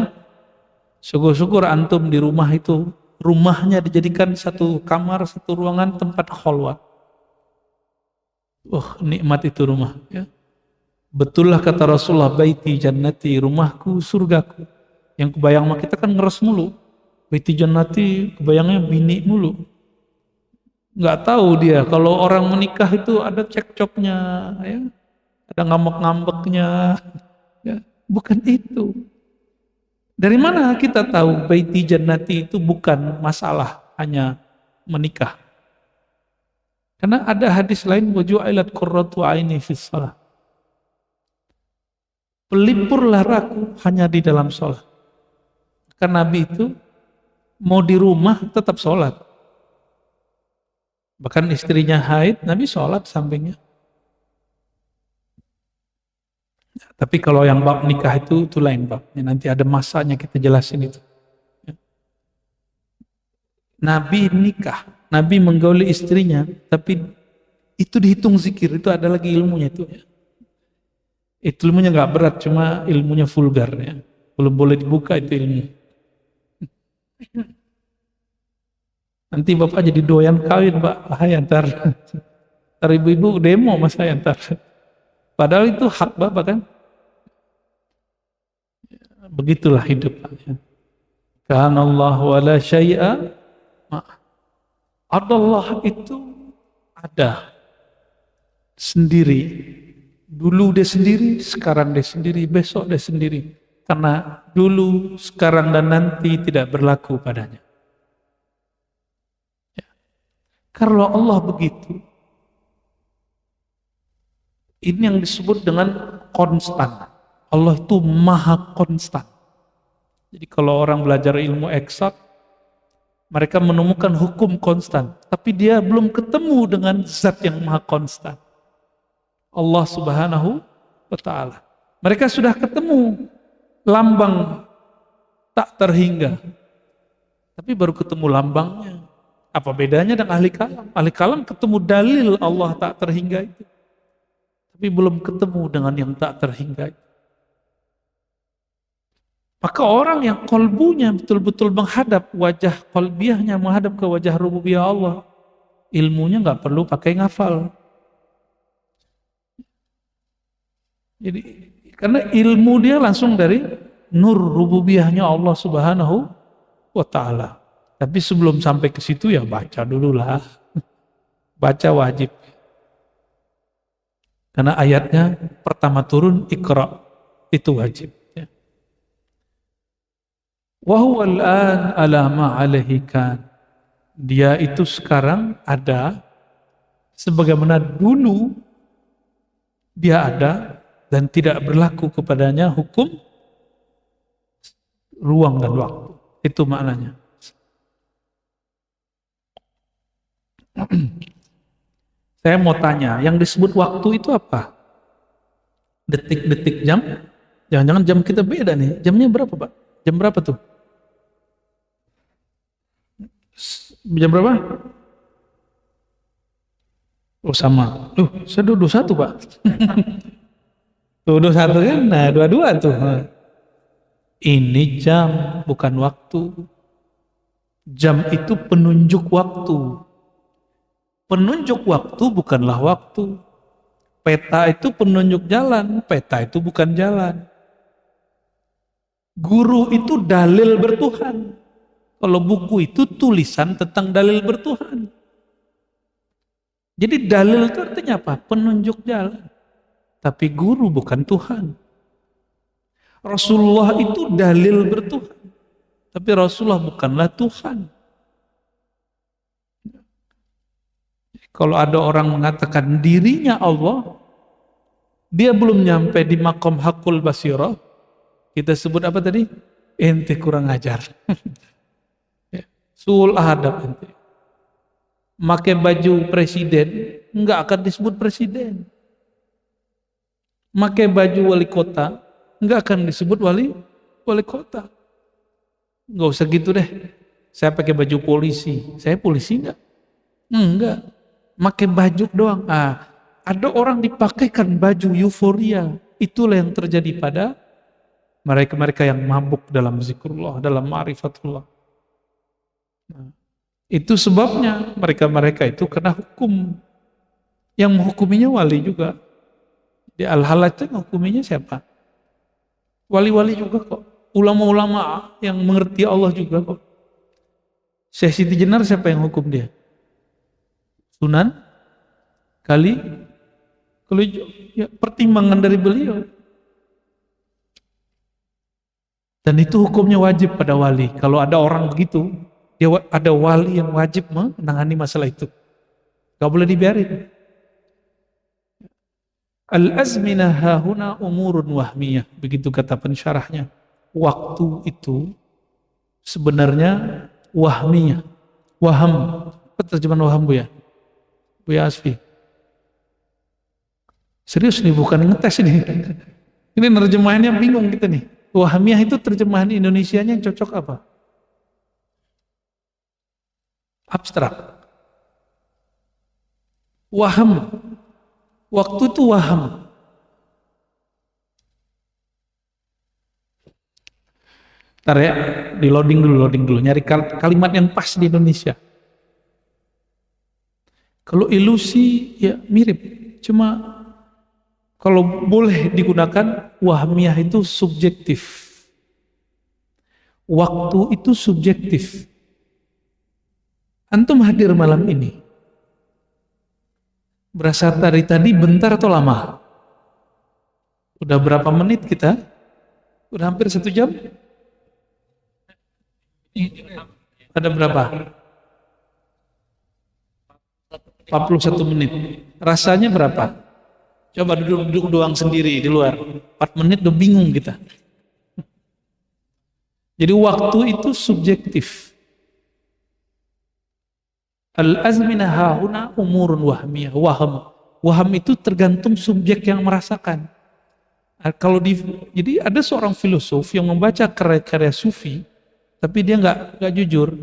Syukur-syukur antum di rumah itu, rumahnya dijadikan satu kamar, satu ruangan tempat khalwat. Oh, nikmat itu rumah. Ya. Betullah kata Rasulullah, baiti jannati, rumahku surgaku. Yang kebayang sama kita kan ngeres mulu. Baiti jannati, kebayangnya bini mulu. Nggak tahu dia kalau orang menikah itu ada cekcoknya, ya, ada ngambek-ngambeknya, ya, bukan itu. Dari mana kita tahu baiti jannati itu bukan masalah hanya menikah? Karena ada hadis lain, waju'ilat qurratu aini fis shalah. Pelipurlah raku hanya di dalam sholat. Karena Nabi itu mau di rumah tetap sholat. Bahkan istrinya haid, Nabi sholat sampingnya. Tapi kalau yang bab nikah itu lain babnya. Nanti ada masanya kita jelasin itu. Nabi nikah, Nabi menggauli istrinya, tapi itu dihitung zikir, itu ada lagi ilmunya itu. Itu ilmunya nggak berat, cuma ilmunya vulgar ya. Belum boleh dibuka itu ilmu. Nanti bapak jadi doyan kawin pak, bahaya ntar ibu-ibu demo mas saya ntar. Padahal itu hak bapak kan. Begitulah hidup. Kana Allah wala syai'a ma'ah. Allah itu ada sendiri. Dulu dia sendiri, sekarang dia sendiri, besok dia sendiri. Karena dulu, sekarang dan nanti tidak berlaku padanya. Kalau Allah begitu, ini yang disebut dengan konstan. Allah itu maha konstan. Jadi kalau orang belajar ilmu eksak, mereka menemukan hukum konstan. Tapi dia belum ketemu dengan zat yang maha konstan. Allah subhanahu wa ta'ala. Mereka sudah ketemu lambang tak terhingga. Tapi baru ketemu lambangnya. Apa bedanya dengan ahli kalam? Ahli kalam ketemu dalil Allah tak terhingga itu. Tapi belum ketemu dengan yang tak terhingga itu. Maka orang yang kolbunya betul-betul menghadap wajah kolbiahnya, menghadap ke wajah rububiyah Allah, ilmunya nggak perlu pakai ngafal. Jadi karena ilmu dia langsung dari nur rububiyahnya Allah subhanahu wa ta'ala. Tapi sebelum sampai ke situ ya baca dulu lah. Baca wajib. Karena ayatnya pertama turun Iqra, itu wajib. Wa huwal an ala ma alaihi kan. Dia itu sekarang ada sebagaimana dulu dia ada dan tidak berlaku kepadanya hukum ruang dan waktu. Itu maknanya. Saya mau tanya, yang disebut waktu itu apa? Detik-detik jam? Jangan-jangan jam kita beda nih. Jamnya berapa, Pak? Jam berapa tuh? Jam berapa? Oh sama. Saya 21, Pak. Tuh 21 kan? Nah, 22 tuh. Ini jam, bukan waktu. Jam itu penunjuk waktu. Penunjuk waktu bukanlah waktu. Peta itu penunjuk jalan, peta itu bukan jalan. Guru itu dalil bertuhan. Kalau buku itu tulisan tentang dalil bertuhan. Jadi dalil itu artinya apa? Penunjuk jalan. Tapi guru bukan Tuhan. Rasulullah itu dalil bertuhan. Tapi Rasulullah bukanlah Tuhan. Kalau ada orang mengatakan dirinya Allah, dia belum nyampe di makom hakul basirah, kita sebut apa tadi? Ente kurang ajar. Suul adab ente. Pakai baju presiden, enggak akan disebut presiden. Pakai baju wali kota, enggak akan disebut wali kota. Enggak usah gitu deh. Saya pakai baju polisi, saya polisi enggak? Enggak. Pakai baju doang. Ada orang dipakaikan baju euforia. Itulah yang terjadi pada mereka-mereka yang mabuk dalam zikrullah, dalam ma'rifatullah. Itu sebabnya mereka-mereka itu kena hukum. Yang menghukuminya wali juga. Di Al-Halaj itu menghukuminya siapa? Wali-wali juga kok. Ulama-ulama yang mengerti Allah juga kok. Syekh Siti Jenar siapa yang hukum dia? Sunan kali ya, pertimbangan dari beliau. Dan itu hukumnya wajib pada wali. Kalau ada orang begitu, dia ada wali yang wajib menangani masalah itu. Gak boleh dibiarin. Al-azminah hahuna umurun wahmiyah. Begitu kata pensyarahnya. Waktu itu sebenarnya wahmiyah. Waham. Apa terjemahan waham, Bu ya? Bu ya Asfi. Serius nih, bukan ngetes ini. Ini nerjemahannya bingung kita nih. Wahmiyah itu terjemahan Indonesianya yang cocok apa? Abstrak. Waham. Waktu itu waham. Ntar ya, di loading dulu. Nyari kalimat yang pas di Indonesia. Kalau ilusi ya mirip, cuma kalau boleh digunakan wahmiyah itu subjektif. Waktu itu subjektif. Antum hadir malam ini. Berasa tadi bentar atau lama? Udah berapa menit kita? Udah hampir 1 jam? Ada berapa? 41 menit. Rasanya berapa? Coba duduk doang sendiri di luar. 4 menit udah bingung kita. Jadi waktu itu subjektif. Al-azminah hahuna umurun wahmiyah. Waham itu tergantung subjek yang merasakan. Jadi ada seorang filosof yang membaca karya-karya sufi, tapi dia nggak jujur.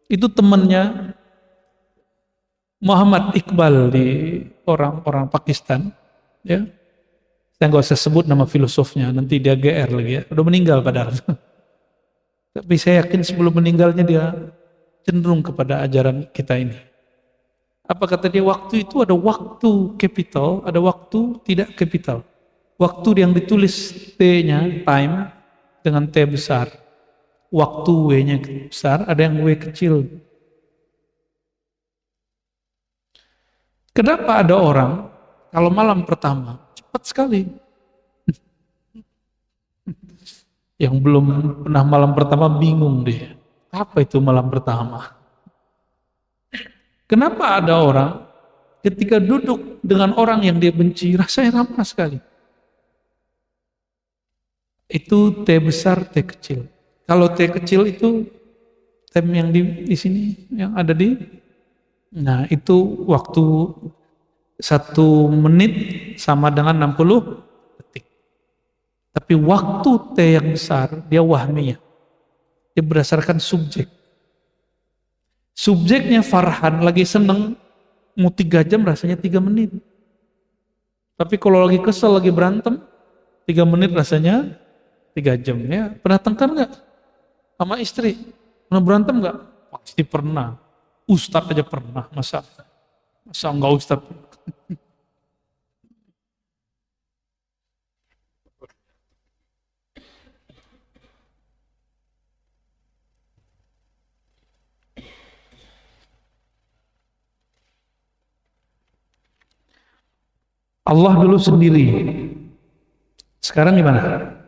Itu temannya Muhammad Iqbal di orang Pakistan, ya. Saya nggak usah sebut nama filosofnya, nanti dia GR lagi ya. Udah meninggal padahal. Tapi saya yakin sebelum meninggalnya dia cenderung kepada ajaran kita ini. Apa kata dia? Waktu itu ada waktu capital, ada waktu tidak capital. Waktu yang ditulis T-nya, time, dengan T besar. waktu W-nya besar, ada yang W kecil. Kenapa ada orang kalau malam pertama cepat sekali? Yang belum pernah malam pertama bingung deh. Apa itu malam pertama? Kenapa ada orang ketika duduk dengan orang yang dia benci rasanya ramah sekali? Itu T besar, T kecil. Kalau T kecil itu tem yang di sini yang ada di, nah itu waktu 1 menit sama dengan 60 detik. Tapi waktu T yang besar dia wahmiyah. Dia berdasarkan subjek. Subjeknya Farhan lagi seneng mau 3 jam rasanya 3 menit. Tapi kalau lagi kesel, lagi berantem 3 menit rasanya 3 jam. Ya, pernah tengkar nggak sama istri? Pernah berantem nggak? Pasti pernah. Ustadz aja pernah, masa enggak ustadz? Allah dulu sendiri. Sekarang gimana?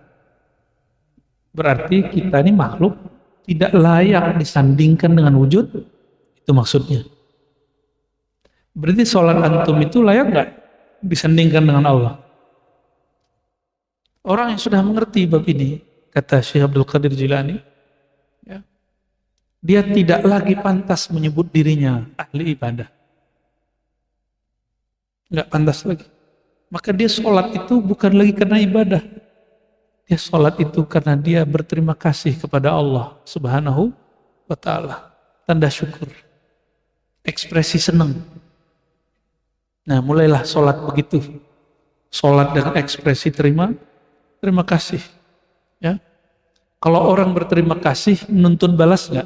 Berarti kita ini makhluk tidak layak disandingkan dengan wujud. Itu maksudnya. Berarti sholat antum itu layak nggak disandingkan dengan Allah? Orang yang sudah mengerti bab ini, kata Syekh Abdul Qadir Jilani, ya, dia tidak lagi pantas menyebut dirinya ahli ibadah. Nggak pantas lagi. Maka dia sholat itu bukan lagi karena ibadah. Dia sholat itu karena dia berterima kasih kepada Allah Subhanahu wa ta'ala. Tanda syukur. Ekspresi senang. Nah, mulailah sholat begitu. Sholat dengan ekspresi terima kasih. Ya. Kalau orang berterima kasih, menuntut balas nggak?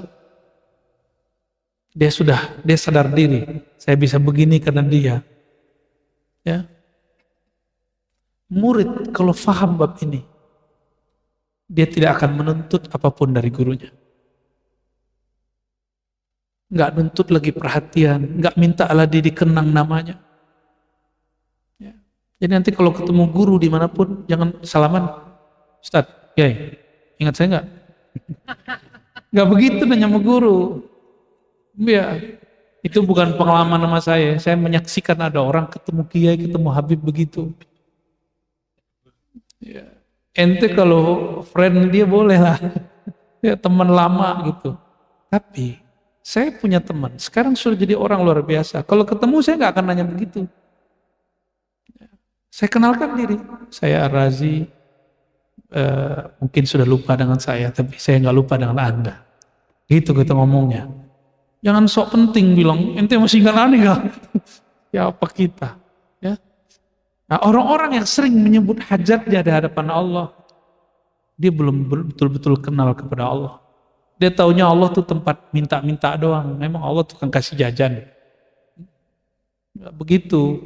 Dia sadar diri. Saya bisa begini karena dia. Ya. Murid kalau faham bab ini, dia tidak akan menuntut apapun dari gurunya. Nggak nuntut lagi perhatian, nggak minta Allah dikenang namanya. Ya. Jadi nanti kalau ketemu guru dimanapun, jangan salaman, Ustaz, Yai, ingat saya nggak? Nggak begitu nanya sama guru. Ya, itu bukan pengalaman sama saya menyaksikan ada orang ketemu Kiai, ketemu Habib begitu. Ya. Ente kalau friend dia boleh lah, ya teman lama gitu. Tapi saya punya teman, sekarang sudah jadi orang luar biasa. Kalau ketemu saya nggak akan nanya begitu. Saya kenalkan diri, saya Ar-Razi, mungkin sudah lupa dengan saya, tapi saya nggak lupa dengan Anda. Gitu kita ngomongnya. Jangan sok penting bilang, ente masih kenal nih gak? Ya apa kita? Ya. Nah, orang-orang yang sering menyebut hajatnya di hadapan Allah, dia belum betul-betul kenal kepada Allah. Dia taunya Allah tuh tempat minta-minta doang. Memang Allah tukang kasih jajan. Nggak begitu,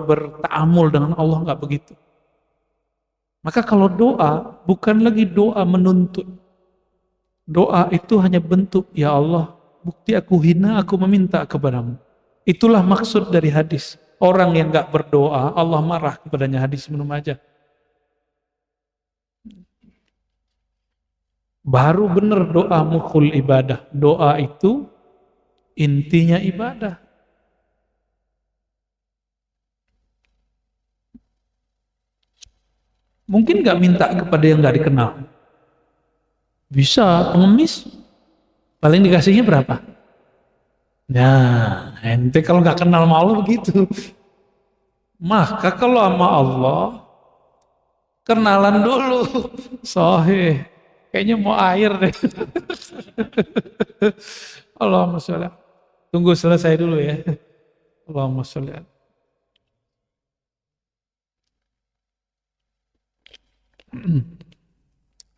bertaamul dengan Allah nggak begitu. Maka kalau doa, bukan lagi doa menuntut. Doa itu hanya bentuk, ya Allah, bukti aku hina, aku meminta kepadamu. Itulah maksud dari hadis. Orang yang nggak berdoa, Allah marah kepadanya, hadis Ibnu Majah. Baru benar doa mukhul ibadah. Doa itu intinya ibadah. Mungkin nggak minta kepada yang nggak dikenal. Bisa, pengemis. Paling dikasihnya berapa? Nah, ente kalau nggak kenal sama Allah begitu. Maka kalau sama Allah, kenalan dulu. Sahih. Kayaknya mau air deh. Allahumma sholli. Tunggu selesai dulu ya. Allahumma sholli.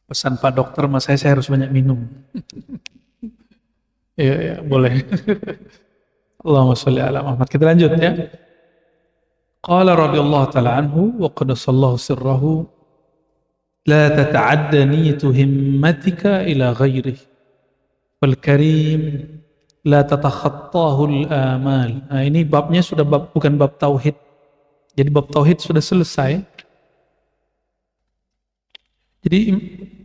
Pesan Pak Dokter mas saya harus banyak minum. Ya, boleh. Allahumma sholli ala Muhammad. Kita lanjut ya. Qala radhiyallahu ta'ala anhu wa qadasallahu sirrahu La tata'adda niyatu himmatika ila ghairih. Wal karim la tatakhattahu al-amal. Nah, ini babnya sudah bukan bab tauhid. Jadi bab tauhid sudah selesai. Jadi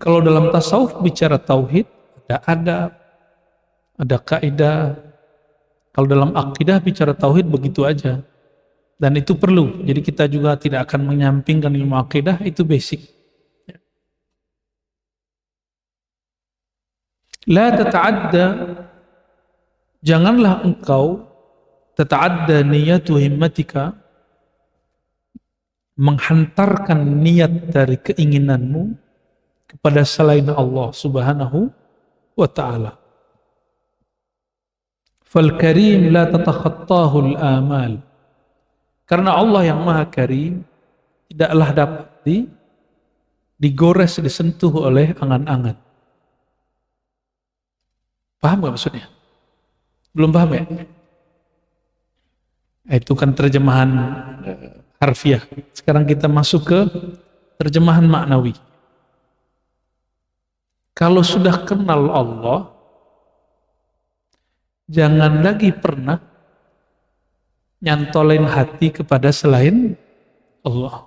kalau dalam tasawuf bicara tauhid, ada adab, ada kaidah. Kalau dalam akidah bicara tauhid begitu aja. Dan itu perlu. Jadi kita juga tidak akan menyampingkan ilmu akidah, itu basic. La tata'adda, janganlah engkau tata'adda niyatu himmatika, menghantarkan niat dari keinginanmu kepada selain Allah Subhanahu wa ta'ala. Fal karim la tatakhattahu al-amal. Karena Allah yang Maha Karim tidaklah dapat digores, disentuh oleh angan-angan. Paham gak maksudnya? Belum paham ya? Itu kan terjemahan harfiah. Sekarang kita masuk ke terjemahan maknawi. Kalau sudah kenal Allah, jangan lagi pernah nyantolin hati kepada selain Allah.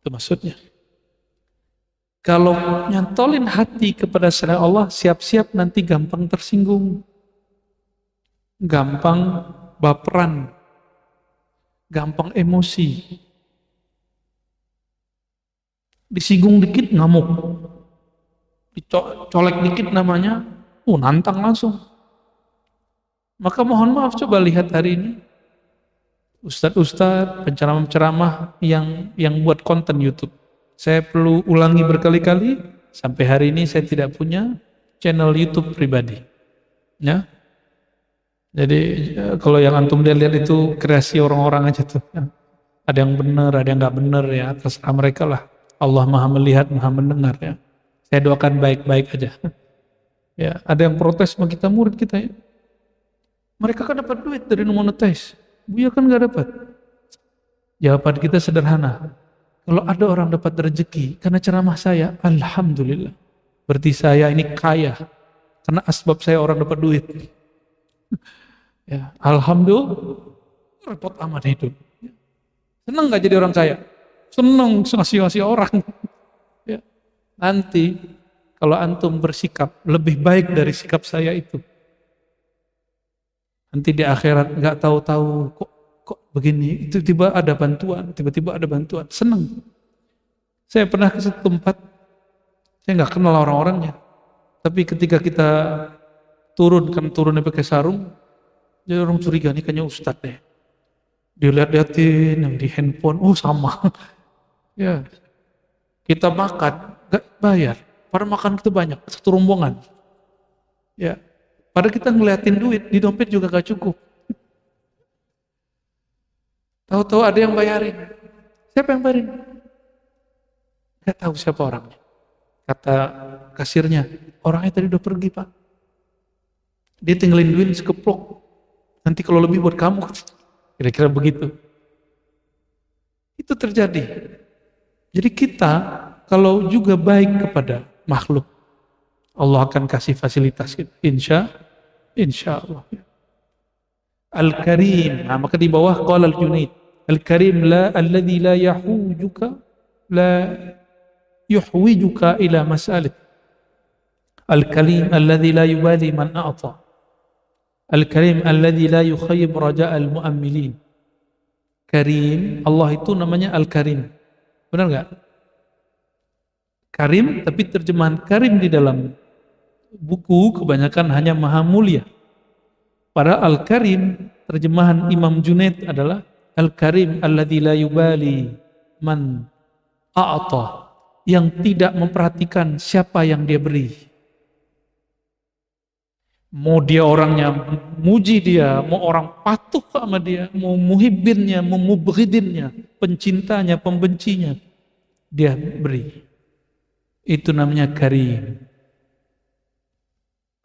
Itu maksudnya. Kalau nyantolin hati kepada selain Allah, siap-siap nanti gampang tersinggung, gampang baperan, gampang emosi. Disinggung dikit ngamuk, dicolek dikit namanya, nantang langsung. Maka mohon maaf, coba lihat hari ini ustadz-ustadz, penceramah-penceramah yang buat konten YouTube. Saya perlu ulangi berkali-kali, sampai hari ini saya tidak punya channel YouTube pribadi. Ya. Jadi kalau yang antum lihat itu kreasi orang-orang aja tuh. Ada yang benar, ada yang nggak benar ya, terserah mereka lah. Allah Maha melihat, Maha mendengar ya. Saya doakan baik-baik aja. Ya, ada yang protes sama kita, murid kita ya. Mereka kan dapat duit dari monetize. Buya kan nggak dapat. Jawaban kita sederhana. Kalau ada orang dapat rezeki karena ceramah saya, alhamdulillah. Berarti saya ini kaya karena asbab saya orang dapat duit. Ya, alhamdulillah. Repot amat hidup. Senang nggak jadi orang kaya? Senang ngasih-ngasih orang. Ya. Nanti kalau antum bersikap lebih baik dari sikap saya itu, nanti di akhirat nggak tahu-tahu kok begini, itu tiba ada bantuan, tiba-tiba ada bantuan, senang. Saya pernah ke satu tempat, saya nggak kenal orang-orangnya, tapi ketika kita turunnya pakai sarung, jadi orang curiga nih kayaknya ustadz deh. Dia lihat-liatin yang di handphone, oh sama. Ya, kita makan nggak bayar, padahal makan kita banyak, satu rombongan. Ya, padahal kita ngeliatin duit di dompet juga gak cukup. Tahu-tahu ada yang bayarin. Siapa yang bayarin? Gak tahu siapa orangnya. Kata kasirnya, orangnya tadi udah pergi pak. Dia tinggalin duit sekeplok. Nanti kalau lebih buat kamu. Kira-kira begitu. Itu terjadi. Jadi kita kalau juga baik kepada makhluk, Allah akan kasih fasilitas kita. Insya Allah. Al-Karim. Nah, maka di bawah qala al-Junaid. Al-Karim la alladhi la yuhwijuka ila mas'alit. Al-Karim alladhi la yubali man a'ta. Al-Karim alladhi la yukhayyib raja' al-mu'ammilin. Karim, Allah itu namanya Al-Karim. Benar enggak? Karim, tapi terjemahan Karim di dalam buku kebanyakan hanya Maha Mulia. Padahal Al-Karim, terjemahan Imam Junaid adalah Al-Karim alladzi la yubali man a'ta, yang tidak memperhatikan siapa yang dia beri. Mau dia orangnya muji dia, mau orang patuh sama dia, mau muhibbinnya, mau mubghidinnya, pencintanya, pembencinya, dia beri. Itu namanya Karim.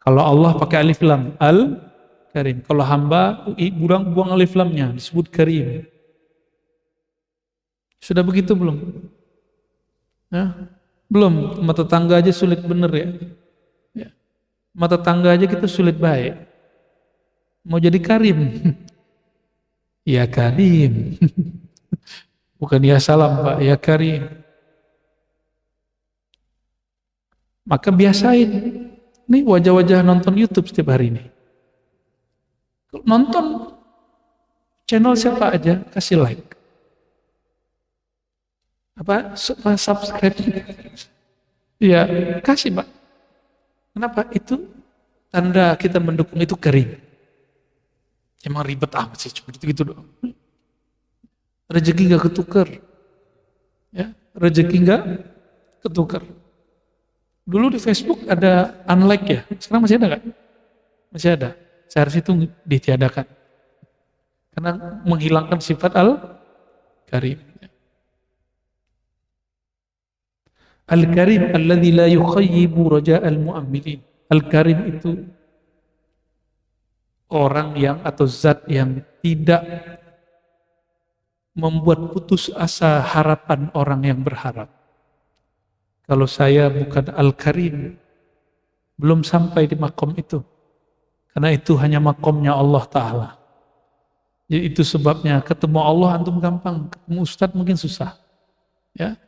Kalau Allah pakai alif lam, Al-Karim. Kalau hamba buang alif lamnya, disebut Karim. Sudah begitu belum? Nah, Belum, sama tetangga aja sulit bener ya. Ya. Sama tetangga aja kita sulit baik. Mau jadi karim. Ya karim. Bukan ya salam Pak, ya karim. Maka biasain. Nih wajah-wajah nonton YouTube setiap hari ini. Nonton channel siapa aja, kasih like. Apa? Subscribe. Ya, kasih Pak. Kenapa? Itu tanda kita mendukung itu karim. Emang ribet amat sih, cuma gitu doang. Rezeki nggak ketukar, ya rezeki nggak ketukar. Dulu di Facebook ada unlike ya, sekarang masih ada nggak? Masih ada. Seharusnya itu ditiadakan karena menghilangkan sifat al-karim. Al-karim alladzi la yukhayyibu raja'al mu'ammilin. Al-karim itu orang yang atau zat yang tidak membuat putus asa harapan orang yang berharap. Kalau saya bukan Al-Karim, belum sampai di makom itu. Karena itu hanya makomnya Allah Ta'ala. Jadi itu sebabnya ketemu Allah antum gampang, ketemu Ustadz mungkin susah. Ya.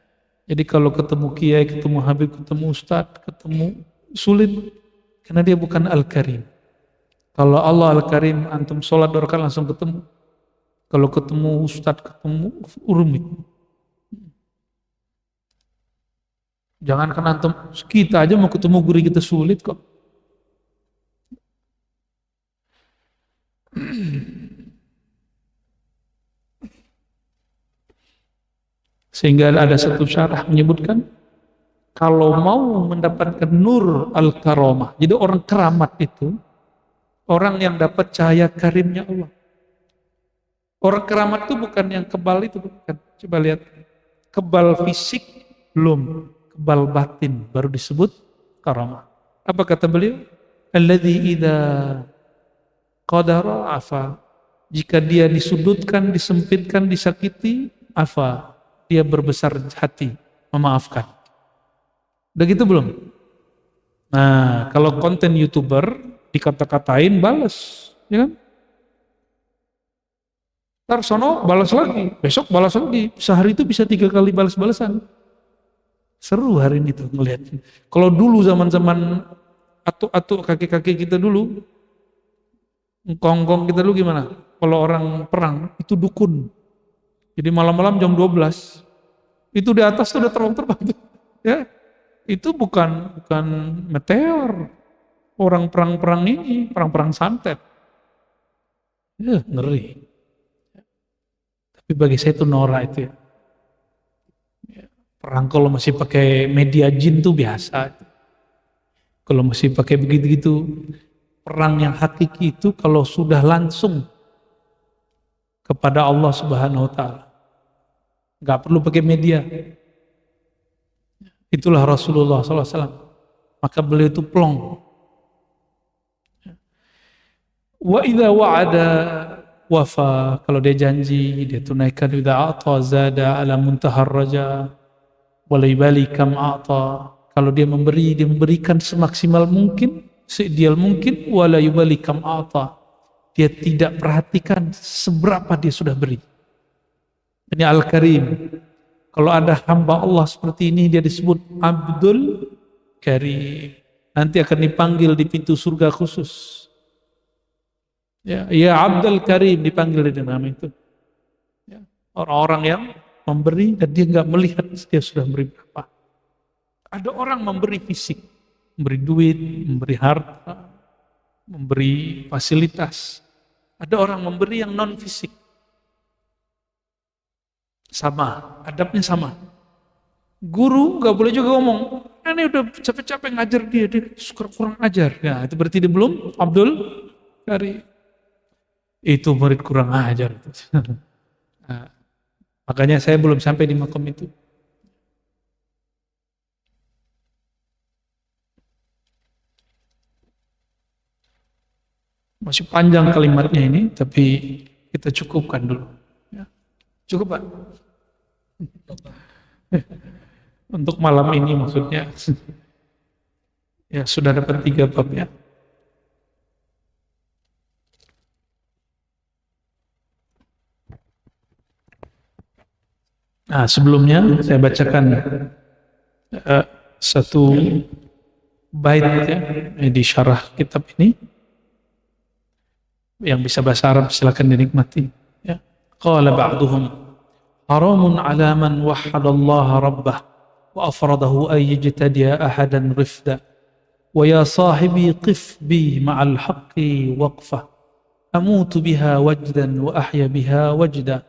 Jadi kalau ketemu Kiai, ketemu Habib, ketemu Ustadz, ketemu sulit. Karena dia bukan Al-Karim. Kalau Allah Al-Karim, antum sholat 2 rakaat langsung ketemu. Kalau ketemu Ustadz, ketemu rumit. Jangan kan antum, kita aja mau ketemu guru kita sulit kok. Sehingga ada satu syarah menyebutkan, kalau mau mendapatkan nur al-karamah, jadi orang keramat itu, orang yang dapat cahaya karimnya Allah. Orang keramat itu bukan yang kebal itu, bukan. Coba lihat, kebal fisik belum, kebal batin baru disebut karamah. Apa kata beliau? Alladzi idza qadara afa. Jika dia disudutkan, disempitkan, disakiti, afa. Dia berbesar hati, memaafkan. Udah gitu belum? Nah, kalau konten YouTuber dikata-katain balas, ya kan? Ntar sono balas lagi, besok balas lagi. Sehari itu bisa 3 kali balas-balasan. Seru hari ini tuh ngelihat. Kalau dulu zaman-zaman atuk-atuk kakek-kakek kita dulu, ngkong-ngkong kita dulu gimana? Kalau orang perang itu dukun. Jadi malam-malam jam 12 itu di atas tuh udah terbang-terbang tuh. Ya, itu bukan meteor. Orang perang-perang ini, perang-perang santet. Ya, ngeri. Tapi bagi saya itu norak itu ya. Perang kalau masih pakai media jin tuh biasa. Kalau masih pakai begitu-gitu, perang yang hakiki itu kalau sudah langsung kepada Allah Subhanahu wa taala. Enggak perlu pakai media. Itulah Rasulullah SAW. Maka beliau itu plong. Wa idza wa'ada wafa, kalau dia janji dia tunaikan. Idza a'ta zada ala muntahar raja wala yubali kam a'ta. Kalau dia memberi, dia memberikan semaksimal mungkin, seideal mungkin, wala yubali kam a'ta. Dia tidak perhatikan seberapa dia sudah beri. Ini Al-Karim. Kalau ada hamba Allah seperti ini, dia disebut Abdul Karim. Nanti akan dipanggil di pintu surga khusus. Ya Abdul Karim dipanggil di nama itu. Ya, orang-orang yang memberi dan dia nggak melihat dia sudah memberi berapa. Ada orang memberi fisik, memberi duit, memberi harta, memberi fasilitas. Ada orang memberi yang non fisik. Sama, adabnya sama. Guru nggak boleh juga ngomong, ini udah capek-capek ngajar dia kurang ajar. Ya, itu berarti dia belum Abdul Karim. Itu murid kurang ajar. Nah, makanya saya belum sampai di makom itu. Masih panjang kalimatnya ini, tapi kita cukupkan dulu. Ya. Cukup Pak? Untuk malam ini maksudnya. Ya, sudah dapat 3 bab ya. Nah, sebelumnya saya bacakan satu bait ya di syarah kitab ini. Yang bisa bahasa Arab silakan dinikmati ya. Qala ba'duhum haramun 'ala man wahhadallaha rabbah wa afradahu ay yajtadiya ahadan rifda wa ya sahibi qif bi ma'al haqqi waqfah amutu biha wajdan wa ahya biha wajda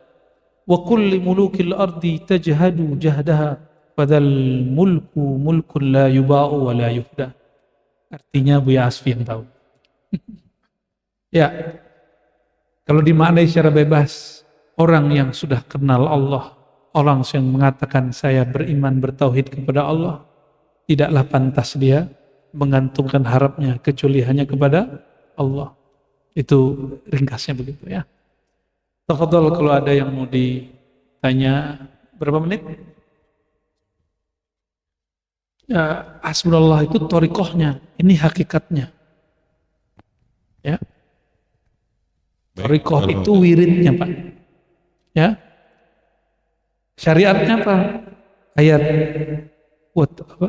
wa kulli mulukil ardi tajhadu jahdaha fadhal mulku mulkun la yuba'u wa la yuhda. Artinya Buya Asfi yang tahu. Ya, kalau dimaknai secara bebas, orang yang sudah kenal Allah, orang yang mengatakan saya beriman bertauhid kepada Allah, tidaklah pantas dia menggantungkan harapnya kecuali hanya kepada Allah. Itu ringkasnya begitu ya. Tafadhol kalau ada yang mau ditanya, berapa menit? Ya, hasbunallah itu thariqahnya, ini hakikatnya. Ya. Thariqah itu wiridnya, Pak. Ya. Syariatnya apa? Ayat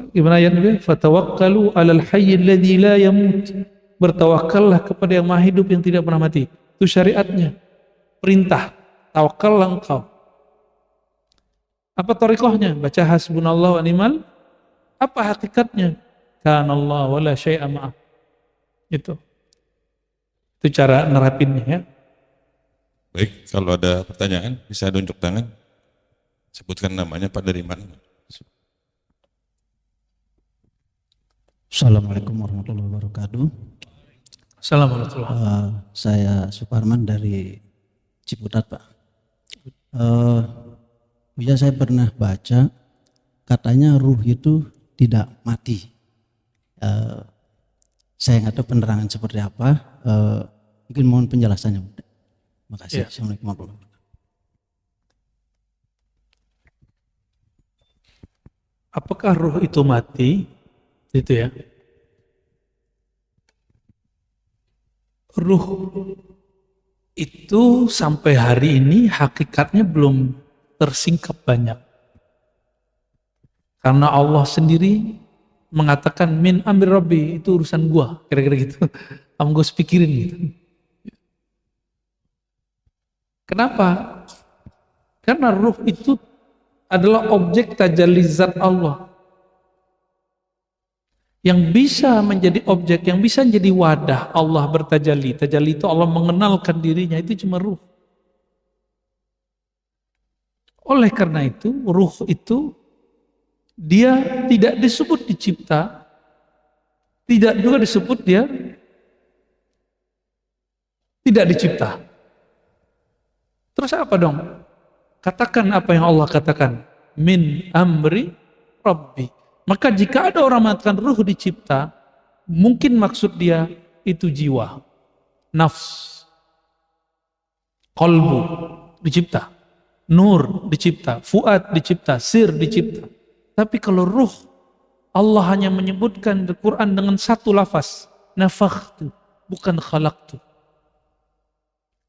gimana ayatnya? Fatawakkalu 'alal hayyil ladzi la yamut. Bertawakkallah kepada yang Maha Hidup yang tidak pernah mati. Itu syariatnya. Perintah. Tawakkallah engkau. Apa thariqahnya? Baca hasbunallah wa ni'mal. Apa hakikatnya? Kanallah wala syai'a ma'ah. Itu cara nerapinnya ya. Baik, kalau ada pertanyaan bisa tunjuk tangan. Sebutkan namanya, Pak, dari mana? Assalamualaikum warahmatullahi wabarakatuh. Assalamualaikum. Saya Suparman dari Ciputat, Pak. Ya, saya pernah baca katanya ruh itu tidak mati. Saya nggak tahu penerangan seperti apa. Mungkin mohon penjelasannya. Terima kasih. Ya. Assalamualaikum warahmatullahi wabarakatuh. Apakah ruh itu mati? Itu ya. Ruh itu sampai hari ini hakikatnya belum tersingkap banyak. Karena Allah sendiri mengatakan min amri rabbi, itu urusan gua, kira-kira gitu. Kamu gue pikirin gitu. Kenapa? Karena ruh itu adalah objek tajalli zat Allah. Yang bisa menjadi objek, yang bisa menjadi wadah Allah bertajalli. Tajalli itu Allah mengenalkan dirinya, itu cuma ruh. Oleh karena itu, ruh itu dia tidak disebut dicipta, tidak juga disebut dia tidak dicipta. Terus apa dong? Katakan apa yang Allah katakan, min amri rabbi. Maka jika ada orang mengatakan ruh dicipta, mungkin maksud dia itu jiwa, nafs, qalbu dicipta, nur dicipta, fuad dicipta, sir dicipta. Tapi kalau ruh, Allah hanya menyebutkan di Quran dengan satu lafaz, nafakhtu, bukan khalaqtu.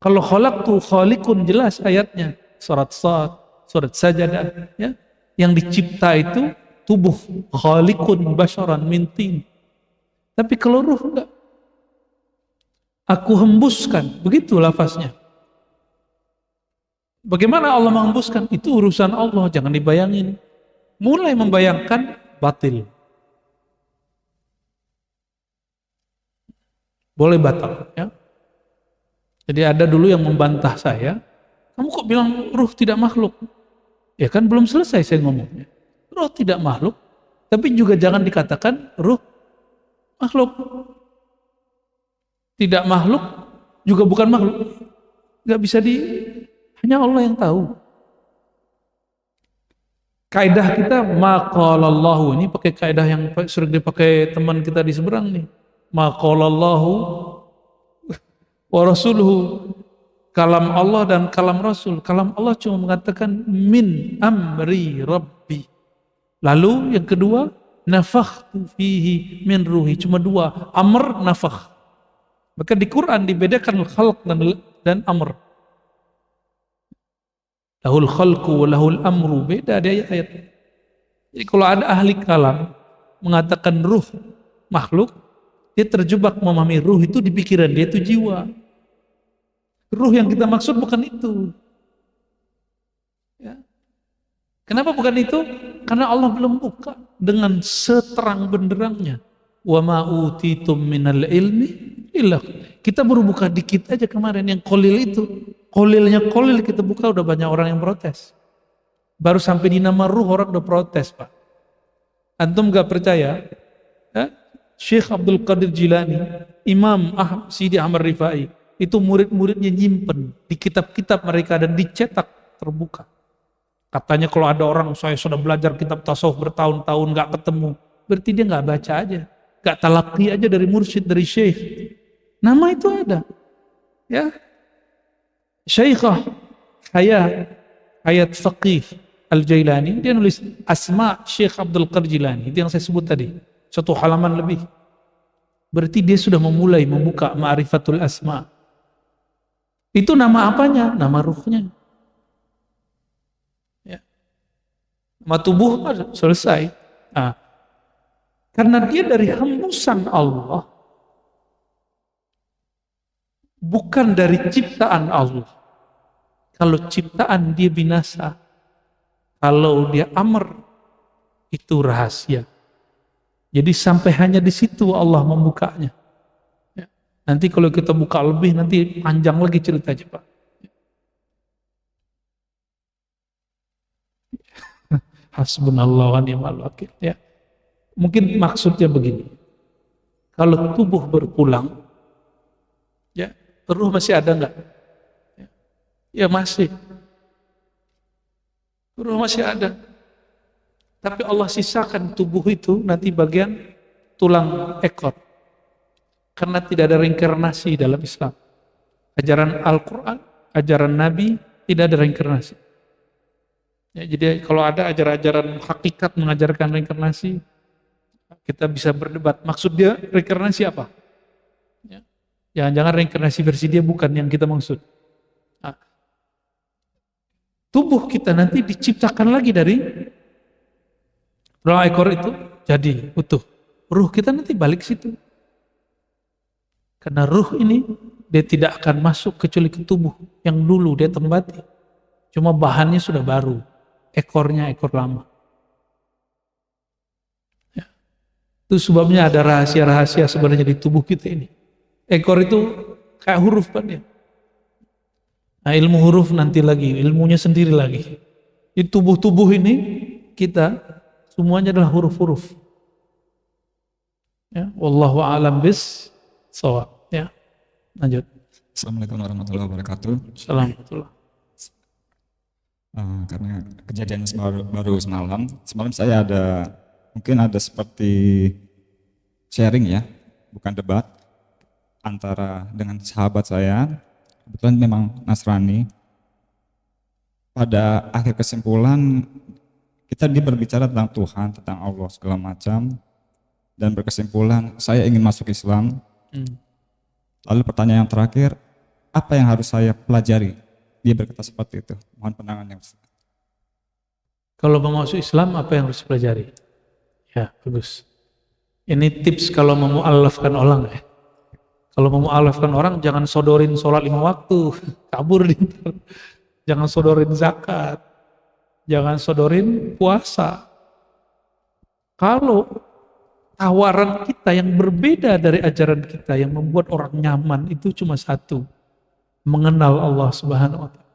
Kalau khalaqtu, khaliqun, jelas ayatnya, surat Sad, surat Sajadah, ya. Yang dicipta itu tubuh, khaliqun basharan min tin. Tapi kalau ruh enggak. Aku hembuskan, begitu lafaznya. Bagaimana Allah menghembuskan? Itu urusan Allah, jangan dibayangin. Mulai membayangkan batil. Boleh batal ya. Jadi ada dulu yang membantah saya, kamu kok bilang ruh tidak makhluk? Ya kan belum selesai saya ngomongnya. Ruh tidak makhluk, tapi juga jangan dikatakan ruh makhluk. Tidak makhluk juga bukan makhluk. Gak bisa hanya Allah yang tahu. Kaidah kita maqalallahu, ini pakai kaidah yang sering dipakai teman kita di seberang nih. Maqalallahu wa rasuluhu, kalam Allah dan kalam Rasul. Kalam Allah cuma mengatakan min amri rabbi. Lalu yang kedua, nafakhtu fihi min ruhi. Cuma dua, amr, nafakh. Maka di Quran dibedakan khalq dan amr. Lahul khalqu wa lahul amru. Beda di ayat. Jadi kalau ada ahli kalam mengatakan ruh makhluk, dia terjebak memahami ruh itu di pikiran dia itu jiwa. Ruh yang kita maksud bukan itu. Ya. Kenapa bukan itu? Karena Allah belum buka dengan seterang benderangnya. Wa ma utitum minal ilmi illa. Kita baru buka dikit aja kemarin yang kolil itu. Kolilnya kolil kita buka udah banyak orang yang protes. Baru sampai di nama ruh orang udah protes, Pak. Antum gak percaya? Ya? Syekh Abdul Qadir Jilani, Imam Sidi Ahmad Rifai, itu murid-muridnya nyimpen di kitab-kitab mereka dan dicetak terbuka. Katanya kalau ada orang, saya sudah belajar kitab tasawuf bertahun-tahun gak ketemu, berarti dia gak baca aja, gak talaki aja dari mursyid, dari syekh. Nama itu ada. Ya, Syekhah Hayat Faqih Al-Jailani, dia nulis Asma Syekh Abdul Qadir Jilani, itu yang saya sebut tadi. 1 halaman lebih. Berarti dia sudah memulai membuka Ma'rifatul Asma. Itu nama apanya? Nama ruhnya. Ya. Nama tubuh selesai. Nah, karena dia dari hembusan Allah, bukan dari ciptaan Allah. Kalau ciptaan dia binasa, kalau dia amr itu rahasia. Jadi sampai hanya di situ Allah membukanya. Ya. Nanti kalau kita buka lebih, nanti panjang lagi ceritanya, Pak. Hasbunallah wa ni'mal wakil. Ya. Mungkin maksudnya begini. Kalau tubuh berpulang, ya, ruh masih ada enggak? Ya masih. Ruh masih ada. Tapi Allah sisakan tubuh itu nanti bagian tulang ekor. Karena tidak ada reinkarnasi dalam Islam. Ajaran Al-Quran, ajaran Nabi, tidak ada reinkarnasi. Ya, jadi kalau ada ajaran hakikat mengajarkan reinkarnasi, kita bisa berdebat. Maksud dia reinkarnasi apa? Ya. Jangan-jangan reinkarnasi versi dia bukan yang kita maksud. Nah, tubuh kita nanti diciptakan lagi dari tulang ekor itu jadi utuh. Ruh kita nanti balik situ. Karena ruh ini dia tidak akan masuk kecuali ke tubuh yang dulu dia tempati. Cuma bahannya sudah baru. Ekornya ekor lama. Ya. Itu sebabnya ada rahasia-rahasia sebenarnya di tubuh kita ini. Ekor itu kayak huruf kan ya. Nah, ilmu huruf nanti lagi, ilmunya sendiri lagi. Di tubuh-tubuh ini kita semuanya adalah huruf-huruf. Ya, wallahu a'lam bis-shawab. Ya. Lanjut. Assalamualaikum warahmatullahi wabarakatuh. Assalamualaikum. Karena kejadian baru semalam saya mungkin ada seperti sharing ya, bukan debat antara dengan sahabat saya, kebetulan memang Nasrani. Pada akhir kesimpulan dia berbicara tentang Tuhan, tentang Allah segala macam, dan berkesimpulan saya ingin masuk Islam. Lalu pertanyaan yang terakhir, apa yang harus saya pelajari? Dia berkata seperti itu. Mohon pandangannya. Kalau mau masuk Islam, apa yang harus pelajari? Ya, bagus. Ini tips kalau mau mu'alafkan orang ya. Kalau mau mu'alafkan orang, jangan sodorin sholat 5 waktu, kabur di. Jangan sodorin zakat, jangan sodorin puasa. Kalau tawaran kita yang berbeda dari ajaran kita yang membuat orang nyaman itu cuma satu, mengenal Allah Subhanahu wa Ta'ala.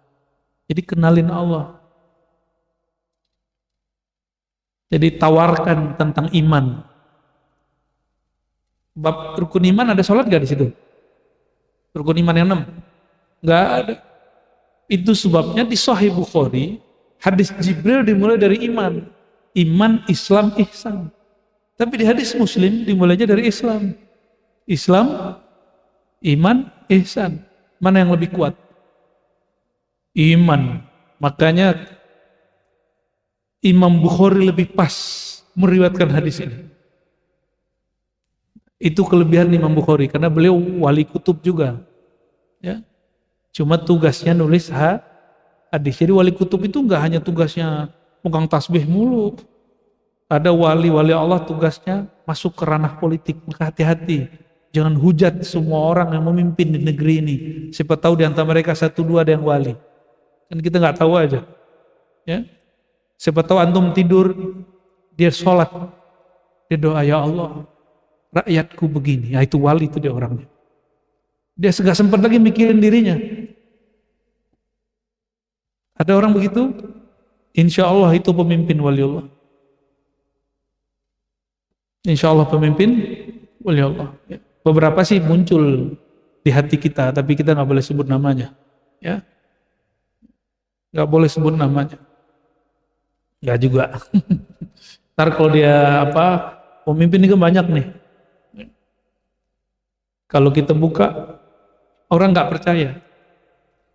Jadi kenalin Allah. Jadi tawarkan tentang iman. Bab rukun iman ada sholat gak di situ? Rukun iman yang 6? Gak ada. Itu sebabnya di Sahih Bukhari hadis Jibril dimulai dari iman. Iman, Islam, ihsan. Tapi di hadis Muslim dimulainya dari Islam. Islam, iman, ihsan. Mana yang lebih kuat? Iman. Makanya Imam Bukhari lebih pas meriwayatkan hadis ini. Itu kelebihan Imam Bukhari karena beliau wali kutub juga. Ya. Cuma tugasnya nulis hadis. Jadi wali kutub itu enggak hanya tugasnya pegang tasbih mulu. Ada wali-wali Allah tugasnya masuk ke ranah politik. Maka hati-hati. Jangan hujat semua orang yang memimpin di negeri ini. Siapa tahu di antara mereka 1-2 ada yang wali. Kan kita nggak tahu aja. Ya. Siapa tahu antum tidur, dia sholat. Dia doa, ya Allah, rakyatku begini. Ya, itu wali itu dia orangnya. Dia nggak sempat lagi mikirin dirinya. Ada orang begitu? Insya Allah itu pemimpin waliullah. Insya Allah pemimpin waliullah. Ya. Beberapa sih muncul di hati kita, tapi kita nggak boleh sebut namanya. Ya, nggak boleh sebut namanya. Nggak juga. Ntar kalau dia pemimpin ini kan banyak nih. Kalau kita buka, orang nggak percaya.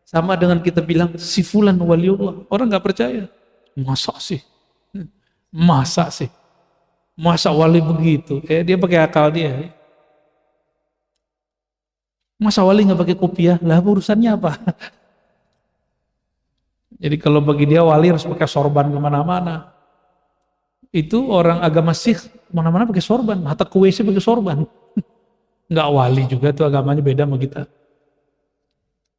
Sama dengan kita bilang si fulan waliullah, orang nggak percaya. Masa sih? Masa sih? Masa wali begitu? Dia pakai akal dia. Masa wali nggak pakai kopiah? Lah urusannya apa? Jadi kalau bagi dia wali harus pakai sorban kemana-mana. Itu orang agama Sikh kemana-mana pakai sorban, hatta ke WC pakai sorban. Nggak wali juga tuh, agamanya beda sama kita.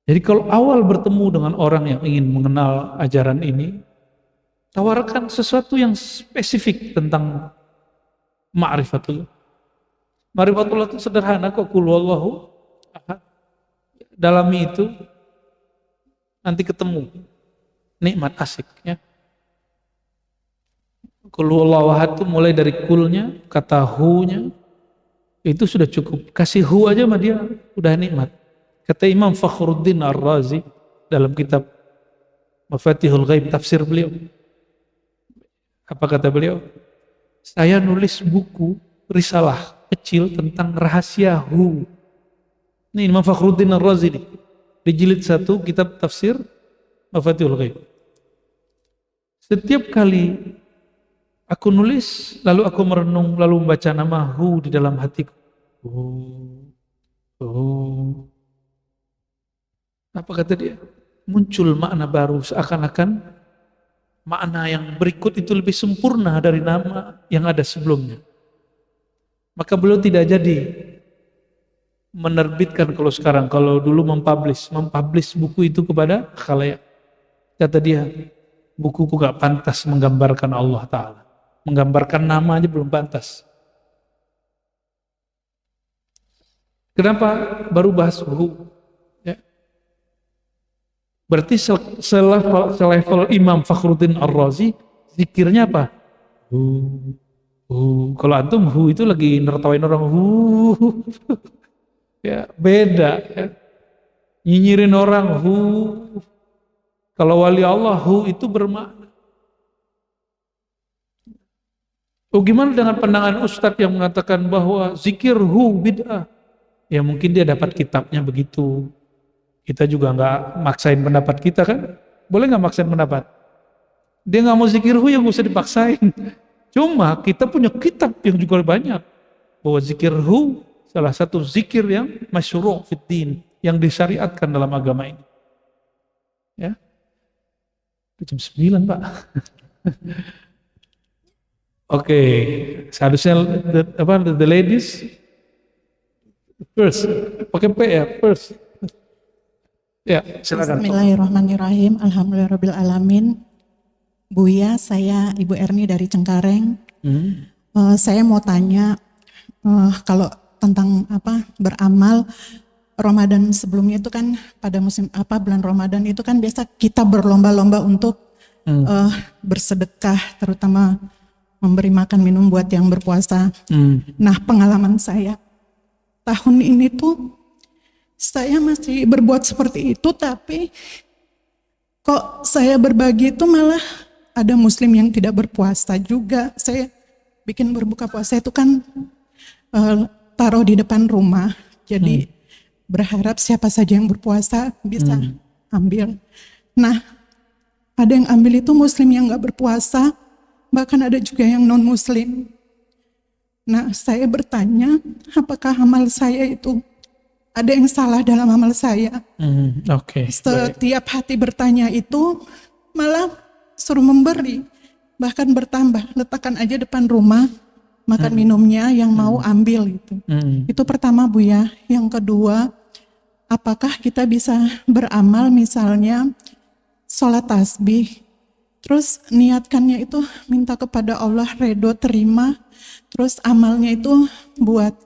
Jadi kalau awal bertemu dengan orang yang ingin mengenal ajaran ini, tawarkan sesuatu yang spesifik tentang ma'rifatullah. Ma'rifatullah itu sederhana kok, qul huwallahu ahad. Dalami itu nanti ketemu nikmat asik ya. Qul huwallahu ahad itu mulai dari kulnya, kata hu-nya itu sudah cukup. Kasih hu aja sama dia udah nikmat. Kata Imam Fakhruddin Ar-Razi dalam kitab Mafatihul Ghaib tafsir beliau. Apa kata beliau? Saya nulis buku risalah kecil tentang rahasia hu. Ini Imam Fakhruddin Ar-Razi nih. Di jilid 1 kitab tafsir Mafatihul Ghaib. Setiap kali aku nulis, lalu aku merenung, lalu membaca nama hu di dalam hatiku. Apa kata dia? Muncul makna baru, seakan-akan makna yang berikut itu lebih sempurna dari nama yang ada sebelumnya. Maka beliau tidak jadi menerbitkan kalau sekarang, kalau dulu mempublish buku itu kepada khalayak. Kata dia, bukuku gak pantas menggambarkan Allah Ta'ala. Menggambarkan nama aja belum pantas. Kenapa baru bahas hu? Ya. Berarti selevel Imam Fakhruddin Ar-Razi, zikirnya apa? Hu. Kalau antum hu itu lagi nertawain orang hu. Ya, beda. Ya. Nyinyirin orang hu. Kalau wali Allah hu itu bermakna. Oh, gimana dengan pandangan Ustadz yang mengatakan bahwa zikir hu bid'ah? Ya mungkin dia dapat kitabnya begitu. Kita juga nggak maksain pendapat kita kan? Boleh nggak maksain pendapat? Dia nggak mau zikir hu, ya nggak usah dipaksain. Cuma kita punya kitab yang juga banyak. Bahwa zikir hu salah satu zikir yang masyru' fiddin, yang disyariatkan dalam agama ini. Ya. Jam 9 Pak. Oke, seharusnya the ladies first, pakai P ya, first. Ya, silakan. Bismillahirrahmanirrahim. Alhamdulillahirabbil alamin. Buya, saya Ibu Erni dari Cengkareng. Saya mau tanya kalau tentang beramal Ramadan sebelumnya itu kan pada musim bulan Ramadan itu kan biasa kita berlomba-lomba untuk bersedekah, terutama memberi makan minum buat yang berpuasa. Nah, pengalaman saya tahun ini tuh saya masih berbuat seperti itu, tapi kok saya berbagi itu malah ada muslim yang tidak berpuasa juga. Saya bikin berbuka puasa itu kan taruh di depan rumah, jadi berharap siapa saja yang berpuasa bisa ambil. Nah, ada yang ambil itu muslim yang gak berpuasa, bahkan ada juga yang non-muslim. Nah, saya bertanya, apakah amal saya itu ada yang salah dalam amal saya? Oke. Setiap hati bertanya itu malah suruh memberi, bahkan bertambah. Letakkan aja depan rumah, makan minumnya yang mau ambil itu. Itu pertama Buya. Yang kedua, apakah kita bisa beramal misalnya sholat tasbih, terus niatkannya itu minta kepada Allah ridho terima, terus amalnya itu buat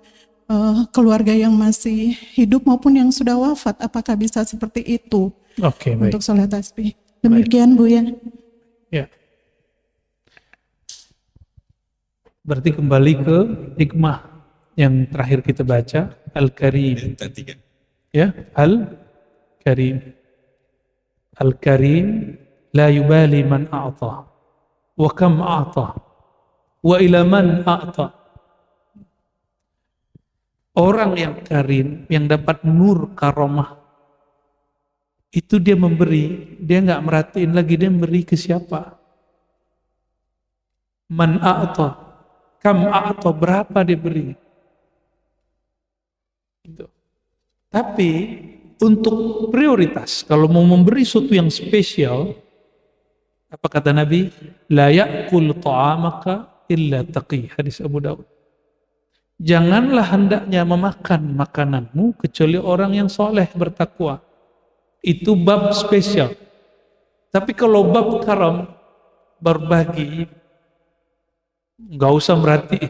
keluarga yang masih hidup maupun yang sudah wafat, apakah bisa seperti itu Oke, baik. untuk sholat tasbih? Demikian Buya. Ya. Berarti kembali ke hikmah yang terakhir kita baca, Al-Karim. Tiga. Ya, Al-Karim. Al-Karim la yubali man a'ta wa kam a'ta wa ila man a'ta. Orang yang karim, yang dapat nur karomah, itu dia memberi, dia nggak merhatiin lagi dia memberi ke siapa. Man a'ta, kam a'ta, berapa dia beri. Gitu. Tapi untuk prioritas, kalau mau memberi sesuatu yang spesial, apa kata Nabi? La ya'kul ta'amaka illa taqi, hadis Abu Daud. Janganlah hendaknya memakan makananmu kecuali orang yang soleh bertakwa. Itu bab spesial. Tapi kalau bab karam, berbagi, nggak usah berarti.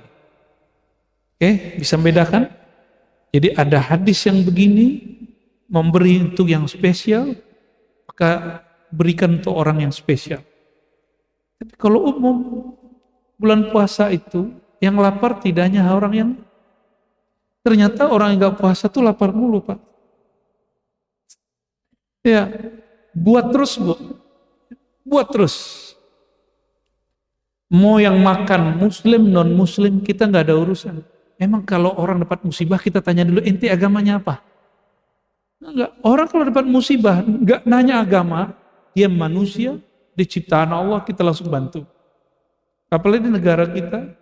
Oke, bisa membedakan? Jadi ada hadis yang begini, memberi untuk yang spesial, maka berikan untuk orang yang spesial. Tapi kalau umum, bulan puasa itu, yang lapar tidak hanya orang yang, ternyata orang yang gak puasa tuh lapar mulu Pak. Ya, buat terus Bu, buat terus. Mau yang makan muslim, non muslim, kita gak ada urusan. Emang kalau orang dapat musibah kita tanya dulu, ente agamanya apa? Enggak, orang kalau dapat musibah gak nanya agama, dia manusia, diciptaan Allah, kita langsung bantu. Apalagi di negara kita,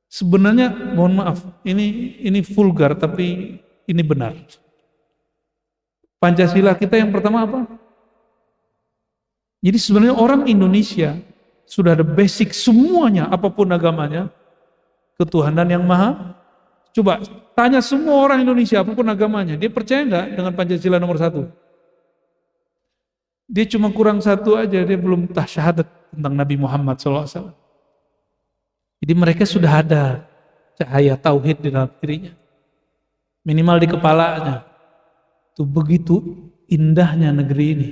sebenarnya mohon maaf, ini vulgar tapi ini benar. Pancasila kita yang pertama apa? Jadi sebenarnya orang Indonesia sudah ada basic semuanya, apapun agamanya, ketuhanan yang maha. Coba tanya semua orang Indonesia apapun agamanya, dia percaya nggak dengan Pancasila nomor 1? Dia cuma kurang satu aja, dia belum syahadat tentang Nabi Muhammad SAW. Jadi mereka sudah ada cahaya tauhid di dalam dirinya. Minimal di kepalanya. Itu begitu indahnya negeri ini.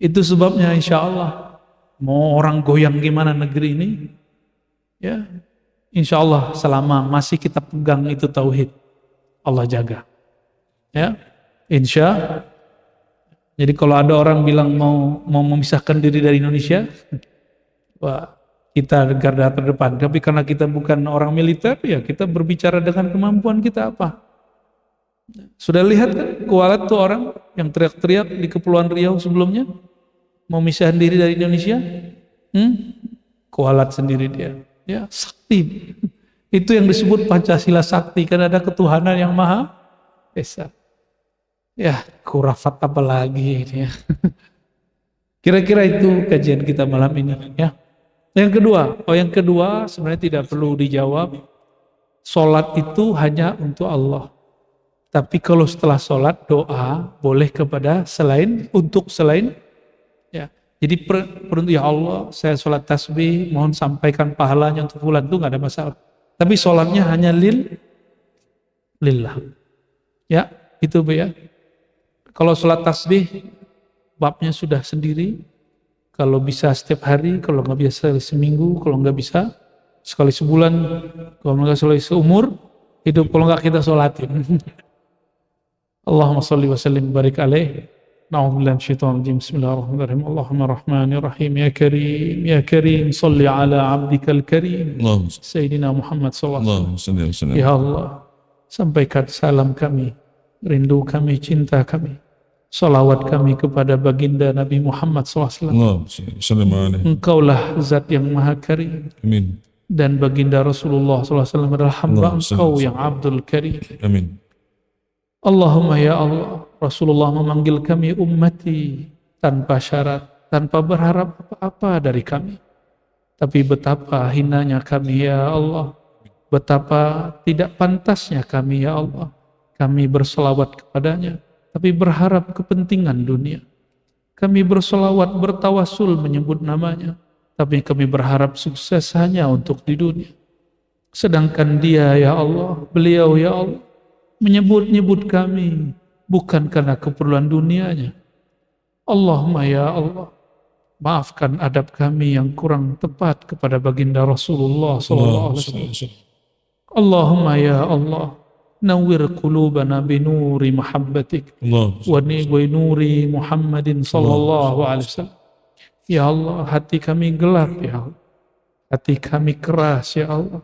Itu sebabnya insya Allah, mau orang goyang gimana negeri ini, ya insya Allah selama masih kita pegang itu tauhid, Allah jaga. Ya, insya. Jadi kalau ada orang bilang mau memisahkan diri dari Indonesia, wah, kita garda terdepan. Tapi karena kita bukan orang militer, ya kita berbicara dengan kemampuan kita apa. Sudah lihat kan kualat tuh orang yang teriak-teriak di Kepulauan Riau sebelumnya, mau misahin diri dari Indonesia, kualat sendiri dia. Ya, sakti. Itu yang disebut Pancasila sakti, karena ada ketuhanan yang maha esa. Ya, kurafat apa lagi ini ya. Kira-kira itu kajian kita malam ini ya. Yang kedua sebenarnya tidak perlu dijawab. Sholat itu hanya untuk Allah. Tapi kalau setelah sholat doa boleh kepada selain ya. Jadi peruntuk ya Allah, saya sholat tasbih, mohon sampaikan pahalanya untuk fulan, itu nggak ada masalah. Tapi sholatnya hanya lillah. Ya, itu Bu ya. Kalau sholat tasbih babnya sudah sendiri. Kalau bisa setiap hari, kalau nggak bisa seminggu, kalau nggak bisa sekali sebulan, kalau nggak sekali seumur hidup, kalau nggak kita sholatin. Allahumma sholli wa sallim barik alaih. Na'udzubillahi minasyaitonir rajim. Bismillahirrahmanirrahim. Allahumma rahmanir rahim ya karim sholli ala abdikal karim Sayyidina Muhammad sallallahu alaihi wasallam. Ya Allah, sampaikan salam kami, rindu kami, cinta kami Salawat kami kepada baginda Nabi Muhammad SAW. Allah sallallahu alaihi. Engkaulah zat yang maha karim. Amin. Dan baginda Rasulullah SAW adalah hamba Allah engkau sallallahu yang Abdul Karim. Amin. Allahumma ya Allah, Rasulullah memanggil kami ummati tanpa syarat, tanpa berharap apa-apa dari kami. Tapi betapa hinanya kami ya Allah, betapa tidak pantasnya kami ya Allah. Kami berselawat kepadanya, tapi berharap kepentingan dunia. Kami berselawat, bertawasul menyebut namanya, tapi kami berharap sukses hanya untuk di dunia. Sedangkan dia ya Allah, beliau ya Allah, menyebut-nyebut kami bukan karena keperluan dunianya. Allahumma ya Allah, maafkan adab kami yang kurang tepat kepada baginda Rasulullah SAW. Allahumma ya Allah, nawwir qulubana binuri mahabbatik Allah. wa nuri Muhammadin sallallahu alaihi wasallam. Ya Allah, hati kami gelap ya Allah. Hati kami keras ya Allah.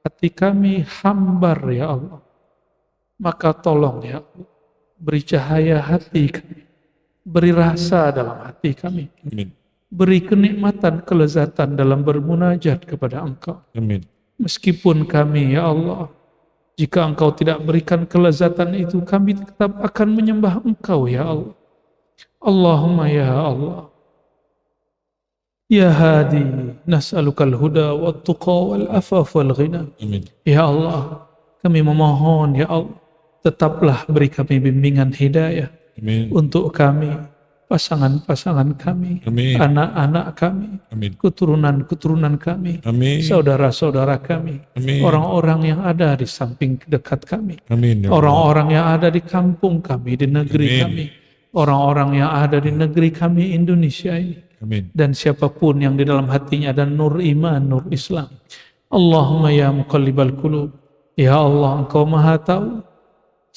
Hati kami hambar ya Allah. Maka tolong ya Allah, beri cahaya hati kami. Beri rasa dalam hati kami. Amin. Beri kenikmatan, kelezatan dalam bermunajat kepada Engkau. Amin. Meskipun kami ya Allah, jika Engkau tidak berikan kelezatan itu, kami tetap akan menyembah Engkau ya Allah. Allahumma ya Allah, ya Hadi, nas'alukal huda wa tuqa wal afaf wal ghina. Amin. Ya Allah, kami memohon ya Allah, tetaplah beri kami bimbingan hidayah Amin. untuk kami, pasangan-pasangan kami, Amin. anak-anak kami, Amin. keturunan-keturunan kami, Amin. saudara-saudara kami, Amin. orang-orang yang ada di samping dekat kami, Amin. Ya Allah. orang-orang yang ada di kampung kami, di negeri Amin. kami, orang-orang yang ada di negeri kami Indonesia ini, Amin. dan siapapun yang di dalam hatinya ada nur iman, nur Islam. Allahumma ya muqallibal qulub, ya Allah, Engkau maha tahu.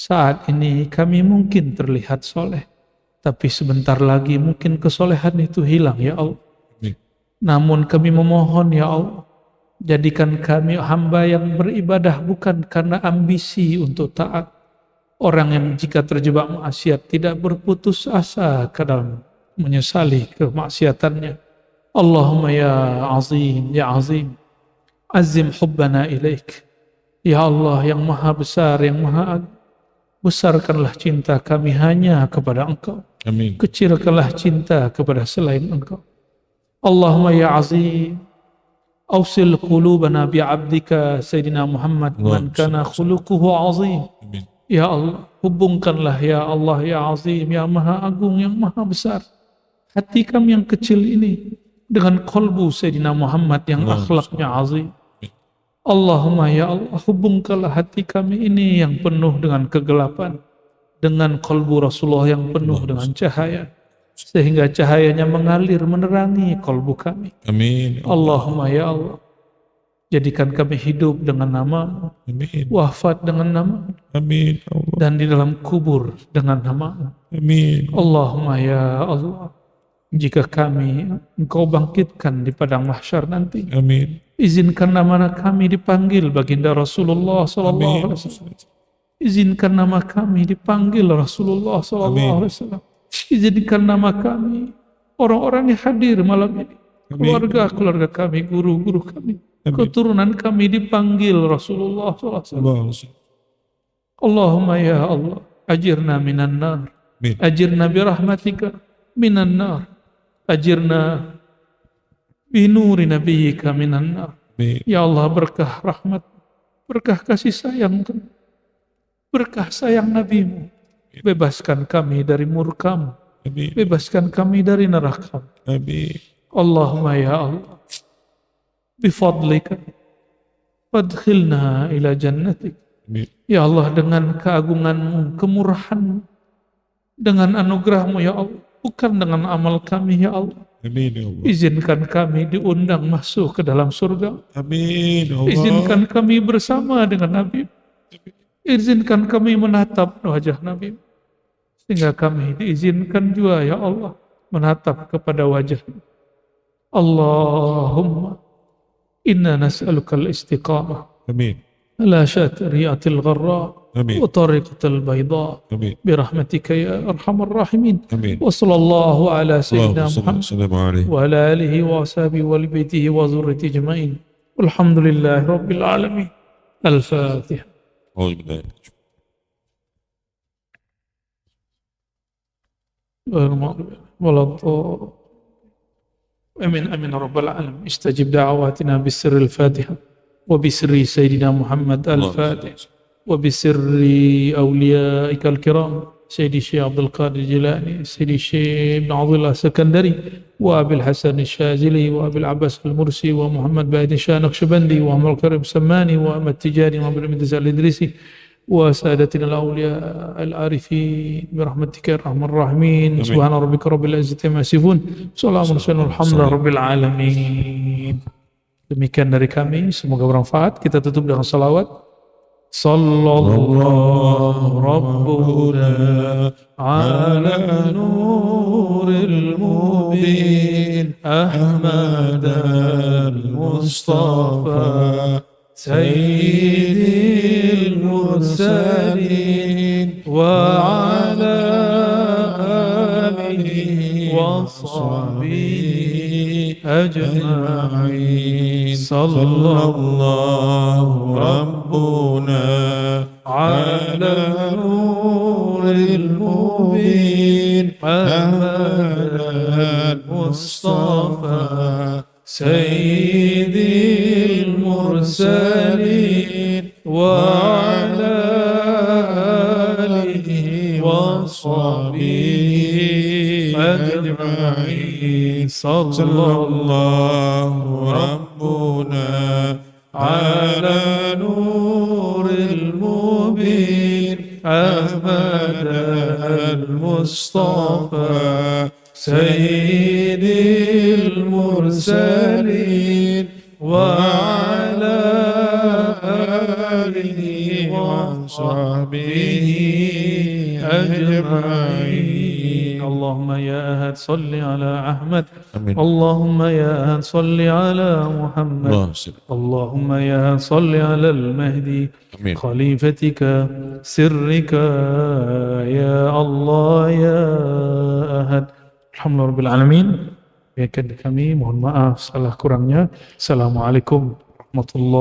Saat ini kami mungkin terlihat soleh, tapi sebentar lagi mungkin kesolehan itu hilang ya Allah. Amin. Namun kami memohon ya Allah, jadikan kami hamba yang beribadah bukan karena ambisi untuk taat. Orang yang jika terjebak maksiat tidak berputus asa ke dalam menyesali kemaksiatannya. Allahumma ya azim, ya azim, azim hubbana ilaik. Ya Allah yang maha besar, yang maha agung, besarkanlah cinta kami hanya kepada Engkau. Amin. Kecilkanlah cinta kepada selain Engkau. Allahumma ya azim, awsil qulubana bi'abdika Sayyidina Muhammad man kana khuluquhu azim. Amin. Ya Allah, hubungkanlah ya Allah ya azim, ya maha agung, yang maha besar, hati kami yang kecil ini dengan qalbu Sayyidina Muhammad yang akhlaknya azim. Allahumma ya Allah, hubungkanlah hati kami ini yang penuh dengan kegelapan dengan qalbu Rasulullah yang penuh dengan cahaya, sehingga cahayanya mengalir menerangi qalbu kami. Amin. Allahumma ya Allah, jadikan kami hidup dengan nama, Amin. wafat dengan nama, Amin. Allah. dan di dalam kubur dengan nama. Amin. Allahumma ya Allah, jika kami Engkau bangkitkan di padang mahsyar nanti, Amin. izinkan nama kami dipanggil baginda Rasulullah sallallahu alaihi wasallam. Izinkan nama kami dipanggil Rasulullah sallallahu alaihi wasallam. Izinkan nama kami, orang-orang yang hadir malam ini, keluarga-keluarga kami, guru-guru kami, keturunan kami dipanggil Rasulullah sallallahu alaihi wasallam. Allahumma ya Allah, ajirna minan nar. Amin. Ajirna birahmatika minan nar. Ajirna binuri nabiyyika minan nar. Amin. Ya Allah, berkah rahmat, berkah kasih sayang, berkah sayang Nabi-Mu. Bebaskan kami dari murka-Mu, Amin. bebaskan kami dari neraka. Amin. Allahumma ya Allah, bifadlika fadkhilna ila jannatik. Amin. Ya Allah, dengan keagungan-Mu, kemurahan-Mu, dengan anugerah-Mu ya Allah, bukan dengan amal kami ya Allah. Amin. Ya Allah. Izinkan kami diundang masuk ke dalam surga. Amin. Ya Allah. Izinkan kami bersama dengan Nabi. Izinkan kami menatap wajah Nabi. Sehingga kami diizinkan juga ya Allah menatap kepada wajah. Allahumma inna nas'aluka al-istiqamah Amin. ala syari'atil gharra آمين وطريقة البيضاء آمين برحمتك يا أرحم الراحمين. آمين. وصلى الله على سيدنا اللهم صل محمد وسلم عليه. وعلى آله وأصحابه ولبيته وذريته أجمعين والحمد لله رب العالمين. الفاتحة. أعوذ بالله. ولا الضالين. آمين آمين رب العالمين. استجب دعواتنا بسر الفاتحة وبسر سيدنا محمد الفاتح وبسر أوليائك الكرام سيدي الشيخ عبد القادر الجيلاني سيدي الشيخ ابن عبد الله السكندري وأبي الحسن الشاذلي وأبي العباس المرسي ومحمد باهد الشاه النقشبندي وأحمد الكريم السماني وأحمد التجاني وأبي المدرسة الإدريسي وسادتنا الأولياء العارفين برحمتك يا أرحم الراحمين. سبحان ربك رب العزة عما يصفون. سلام alhamdulillah rabbil alamin. Demikian dari kami, semoga bermanfaat. Kita tutup dengan salawat. Sallallahu Rabbuna ala nuril mubin Ahmad al-Mustafa Sayyidil Mursalin wa ala alihi wa sahbihi ajma'in. Sallallahu Rabbuna ala nuril mubin Ahmad al-Mustafa Sayyidil Mursalin wa ala alihi wa sahbihi ajma'in. Sallallahu Rabbuna ala nuril mubin Ahmad al-Mustafa Sayyidil Mursalin wa ala alihi wa sahbihi ajma'in. Allahumma ya ahad salli ala Ahmad. Amin. Allahumma ya ahad salli ala Muhammad. Allahumma ya ahad salli ala al-Mahdi Amin. khalifatika sirrika ya Allah ya ahad. Alhamdulillah rabbil alamin. Ya kami mohon maaf salah kurangnya. Assalamualaikum warahmatullahi